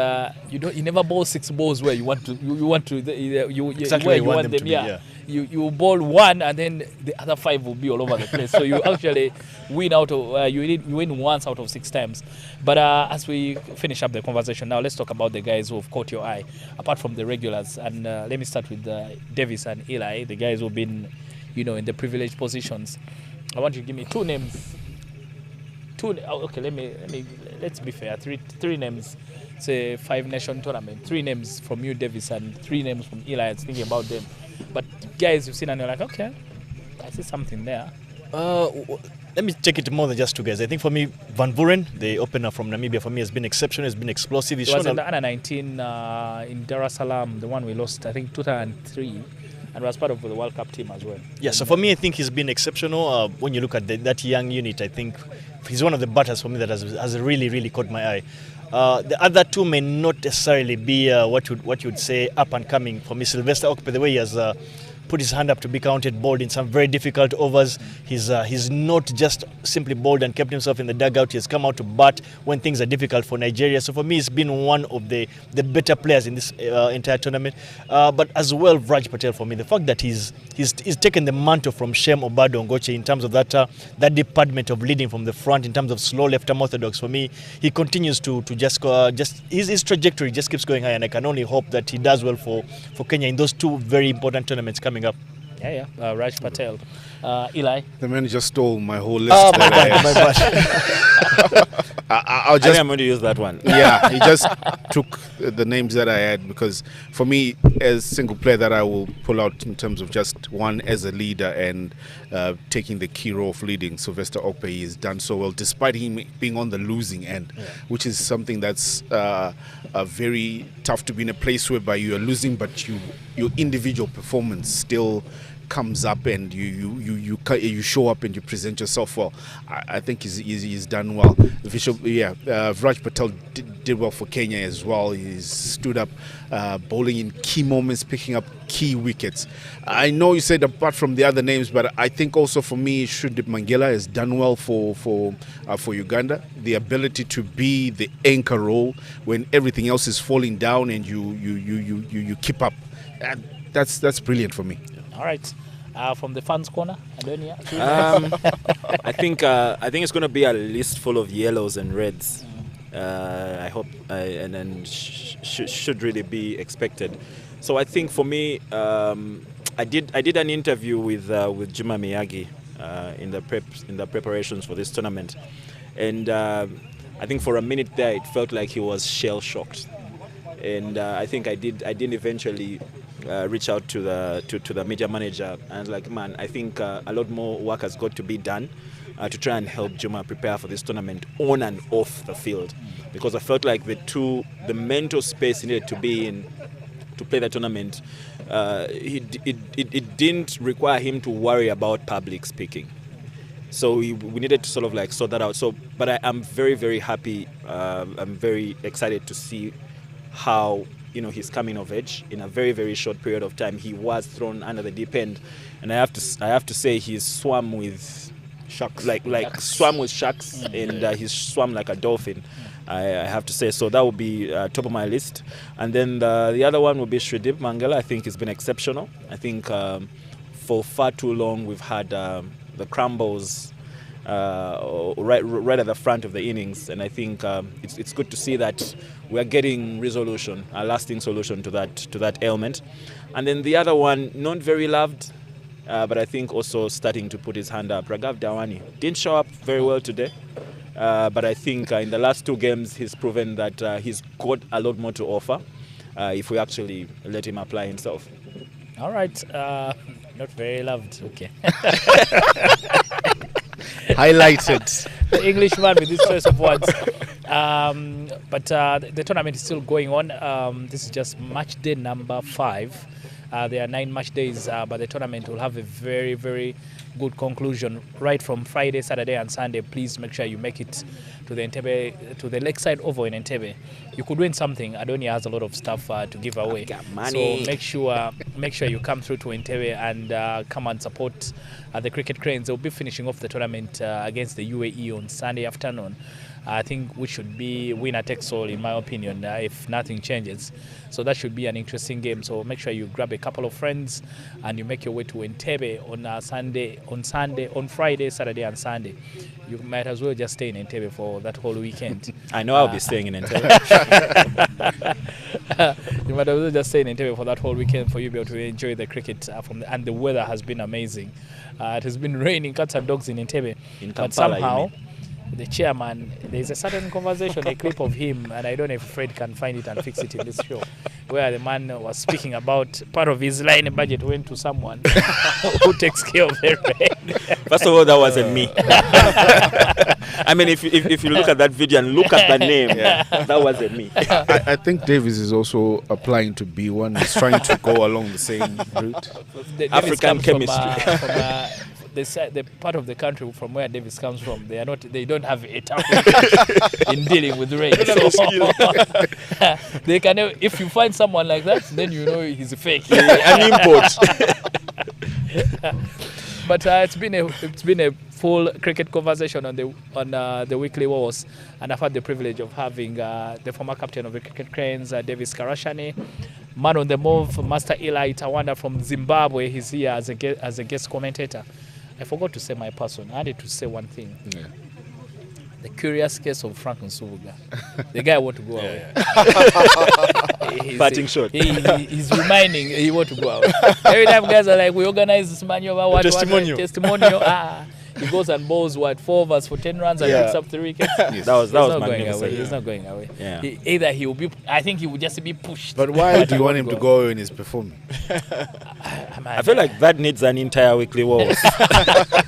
[SPEAKER 2] you never bowl 6 balls where you want to
[SPEAKER 3] Exactly
[SPEAKER 2] where you want them.
[SPEAKER 3] to be, yeah.
[SPEAKER 2] You bowl 1 and then the other 5 will be all over the place. So you actually win out of you win once out of 6 times. But as we finish up the conversation now, let's talk about the guys who have caught your eye apart from the regulars. And let me start with Davis and Eli, the guys who've been in the privileged positions. I want you to give me 2 names. Okay, let's be fair. Three names. Say 5 nation tournament. 3 names from you, Davis, and 3 names from Eli. I was thinking about them. But guys you've seen and you're like, okay, I see something there.
[SPEAKER 3] Let me take it more than just 2 guys. I think for me, Van Vuren, the opener from Namibia, for me has been exceptional. Has been explosive. He's
[SPEAKER 2] It was
[SPEAKER 3] shown
[SPEAKER 2] in the under 19 in Dar es Salaam, the one we lost, I think 2003, and was part of the World Cup team as well.
[SPEAKER 3] Yeah, so for me, I think he's been exceptional. When you look at that young unit, I think he's one of the batters for me that has really, really caught my eye. The other 2 may not necessarily be what you would say up and coming. For me, Sylvester Okpe, the way he has put his hand up to be counted, bowled in some very difficult overs. He's not just simply bowled and kept himself in the dugout. He has come out to bat when things are difficult for Nigeria. So for me, he's been one of the better players in this entire tournament. But as well, Vraj Patel for me, the fact that he's taken the mantle from Shem Obado Ngoche in terms of that department of leading from the front in terms of slow left-arm orthodox. For me, he continues to just his trajectory just keeps going high, and I can only hope that he does well for Kenya in those 2 very important tournaments coming up.
[SPEAKER 2] Raj Patel. Eli.
[SPEAKER 1] The man just stole my whole list. that I had.
[SPEAKER 3] My bad.
[SPEAKER 1] I'll
[SPEAKER 4] I think
[SPEAKER 1] just
[SPEAKER 4] I'm going to use that one.
[SPEAKER 1] yeah, he just took the names that I had because for me, as single player that I will pull out in terms of just one as a leader and taking the key role of leading, Sylvester Okpe has done so well despite him being on the losing end, which is something that's very tough to be in a place whereby you are losing, but your individual performance still comes up and you show up and you present yourself well. I think he's done well. Vraj Patel did well for Kenya as well. He's stood up, bowling in key moments, picking up key wickets. I know you said apart from the other names, but I think also for me, Shudip Mangela has done well for Uganda. The ability to be the anchor role when everything else is falling down and you keep up. That's brilliant for me.
[SPEAKER 2] All right. From the fans corner, Adonia.
[SPEAKER 4] I think it's going to be a list full of yellows and reds. I hope, and then should really be expected. So I think for me, I did an interview with Juma Miyagi in the preparations for this tournament, and I think for a minute there it felt like he was shell shocked, and I think I did eventually reach out to the media manager and like, man, I think a lot more work has got to be done to try and help Juma prepare for this tournament on and off the field, because I felt like the mental space he needed to be in to play the tournament, it didn't require him to worry about public speaking. So we needed to sort of like sort that out. So, but I'm very, very happy. I'm very excited to see how he's coming of age in a very, very short period of time. He was thrown under the deep end, and I have to say he's swam with
[SPEAKER 3] Sharks.
[SPEAKER 4] like swam with sharks, and he swam like a dolphin. I have to say, so that would be top of my list. And then the other one would be Shridip Mangala. I think he's been exceptional. I think for far too long we've had the crumbles right at the front of the innings, and I think it's good to see that we are getting resolution, a lasting solution to that ailment. And then the other one, not very loved, but I think also starting to put his hand up, Raghav Dawani didn't show up very well today. But I think in the last 2 games he's proven that he's got a lot more to offer if we actually let him apply himself.
[SPEAKER 2] All right, not very loved. Okay.
[SPEAKER 1] Highlighted.
[SPEAKER 2] The Englishman with this choice of words. But the tournament is still going on. This is just match day number 5. There are 9 match days, but the tournament will have a very, very good conclusion right from Friday, Saturday, and Sunday. Please make sure you make it to the Entebbe, to the Lakeside Oval in Entebbe. You could win something. Adonia has a lot of stuff to give away.
[SPEAKER 4] Got money.
[SPEAKER 2] So make sure you come through to Entebbe and come and support the Cricket Cranes. They'll be finishing off the tournament against the UAE on Sunday afternoon. I think we should be winner takes all, in my opinion, if nothing changes. So that should be an interesting game. So make sure you grab a couple of friends and you make your way to Entebbe on Friday, Saturday, and Sunday. You might as well just stay in Entebbe for that whole weekend.
[SPEAKER 4] I know I'll be staying in Entebbe.
[SPEAKER 2] You might as well just stay in Entebbe for that whole weekend for you to be able to enjoy the cricket and the weather has been amazing. It has been raining cats and dogs in Entebbe.
[SPEAKER 4] In
[SPEAKER 2] But
[SPEAKER 4] Kampala,
[SPEAKER 2] somehow, the chairman, there's a certain conversation, a clip of him, and I don't know if Fred can find it and fix it in this show, where the man was speaking about part of his line budget went to someone who takes care of the rain.
[SPEAKER 4] First of all, that wasn't me. I mean, if you look at that video and look at the name, that wasn't me.
[SPEAKER 1] I think Davis is also applying to be one. He's trying to go along the same route.
[SPEAKER 4] African
[SPEAKER 2] Davis comes
[SPEAKER 4] chemistry.
[SPEAKER 2] from the part of the country from where Davis comes from. They don't have it in dealing with rain. So they can, if you find someone like that, then you know he's a fake.
[SPEAKER 4] An import.
[SPEAKER 2] But it's been a full cricket conversation on the weekly Wowos, and I've had the privilege of having the former captain of the Cricket Cranes, Davis Karashani, man on the move, Master Eli Tawanda from Zimbabwe. He's here as a guest commentator. I forgot to say my person. I had to say one thing.
[SPEAKER 1] Yeah.
[SPEAKER 2] The curious case of Frank Nsubuga. The guy want to go away.
[SPEAKER 4] Batting shot.
[SPEAKER 2] He's reminding he want to go away. Every time guys are like, we organize this manual, testimonial. He goes and bowls 4 overs for 10 runs and picks up 3 wickets.
[SPEAKER 4] Yes. That was magnificent.
[SPEAKER 2] He's not going away.
[SPEAKER 4] Yeah.
[SPEAKER 2] Either he will be. I think he will just be pushed.
[SPEAKER 1] But why do you want him to go away when he's performing?
[SPEAKER 4] I feel like that needs an entire weekly Wowos.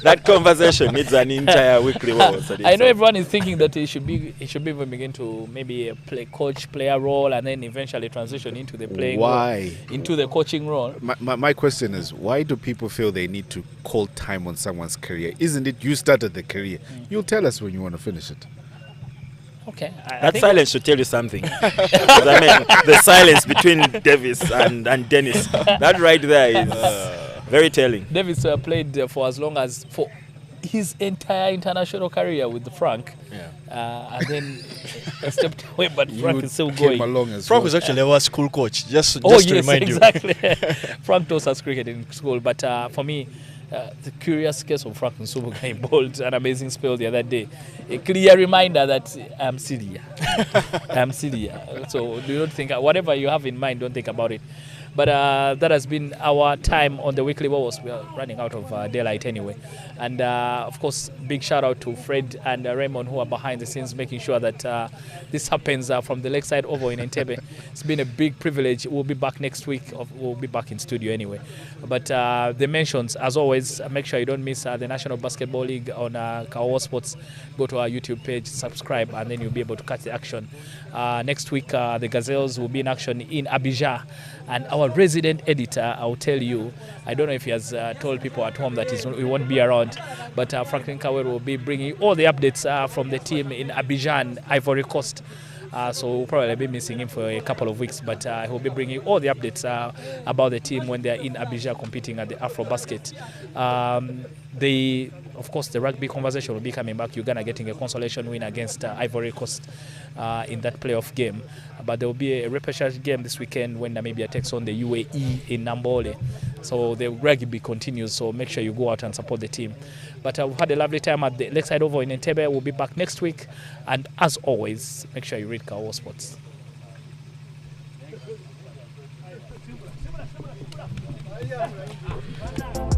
[SPEAKER 4] That conversation needs an entire weekly Wowos.
[SPEAKER 2] I know everyone is thinking that he should be begin to maybe a player role and then eventually transition into the playing
[SPEAKER 1] Why?
[SPEAKER 2] role, into the coaching role.
[SPEAKER 1] My question is, why do people feel they need to call time on someone's career? Isn't it you started the career? You'll tell us when you want to finish it.
[SPEAKER 2] Okay.
[SPEAKER 4] That silence should tell you something. 'Cause I mean, the silence between Davis and Dennis, that right there is very telling.
[SPEAKER 2] Davis played for as long as for his entire international career with Frank. And then stepped away, but Frank is still
[SPEAKER 1] came
[SPEAKER 2] going.
[SPEAKER 1] along as
[SPEAKER 3] Frank
[SPEAKER 1] well.
[SPEAKER 3] was actually our school coach, just
[SPEAKER 2] Oh
[SPEAKER 3] to
[SPEAKER 2] yes,
[SPEAKER 3] remind
[SPEAKER 2] exactly. Frank taught us cricket in school, but for me, the curious case of Frank Nsubuga bowled an amazing spell the other day. A clear reminder that I'm still here. I'm still here. So do not think, whatever you have in mind, don't think about it. But that has been our time on the weekly Wowos. We are running out of daylight anyway. And of course, big shout out to Fred and Raymond, who are behind the scenes making sure that this happens from the Lakeside Oval in Entebbe. It's been a big privilege. We'll be back next week. We'll be back in studio anyway. But the mentions, as always, make sure you don't miss the National Basketball League on Kawowo Sports. Go to our YouTube page, subscribe, and then you'll be able to catch the action. Next week, the Gazelles will be in action in Abidjan. And our resident editor, I'll tell you, I don't know if he has told people at home that he won't be around, but Franklin Kawowo will be bringing all the updates from the team in Abidjan, Ivory Coast. So we'll probably be missing him for a couple of weeks, but he'll be bringing all the updates about the team when they're in Abidjan competing at the Afro-Basket. Of course, the rugby conversation will be coming back. Uganda getting a consolation win against Ivory Coast in that playoff game. But there will be a repechage game this weekend when Namibia takes on the UAE in Nambole. So the rugby continues, so make sure you go out and support the team. But we've had a lovely time at the Lakeside Oval in Entebbe. We'll be back next week. And as always, make sure you read Kawowo Sports.
[SPEAKER 5] Yeah.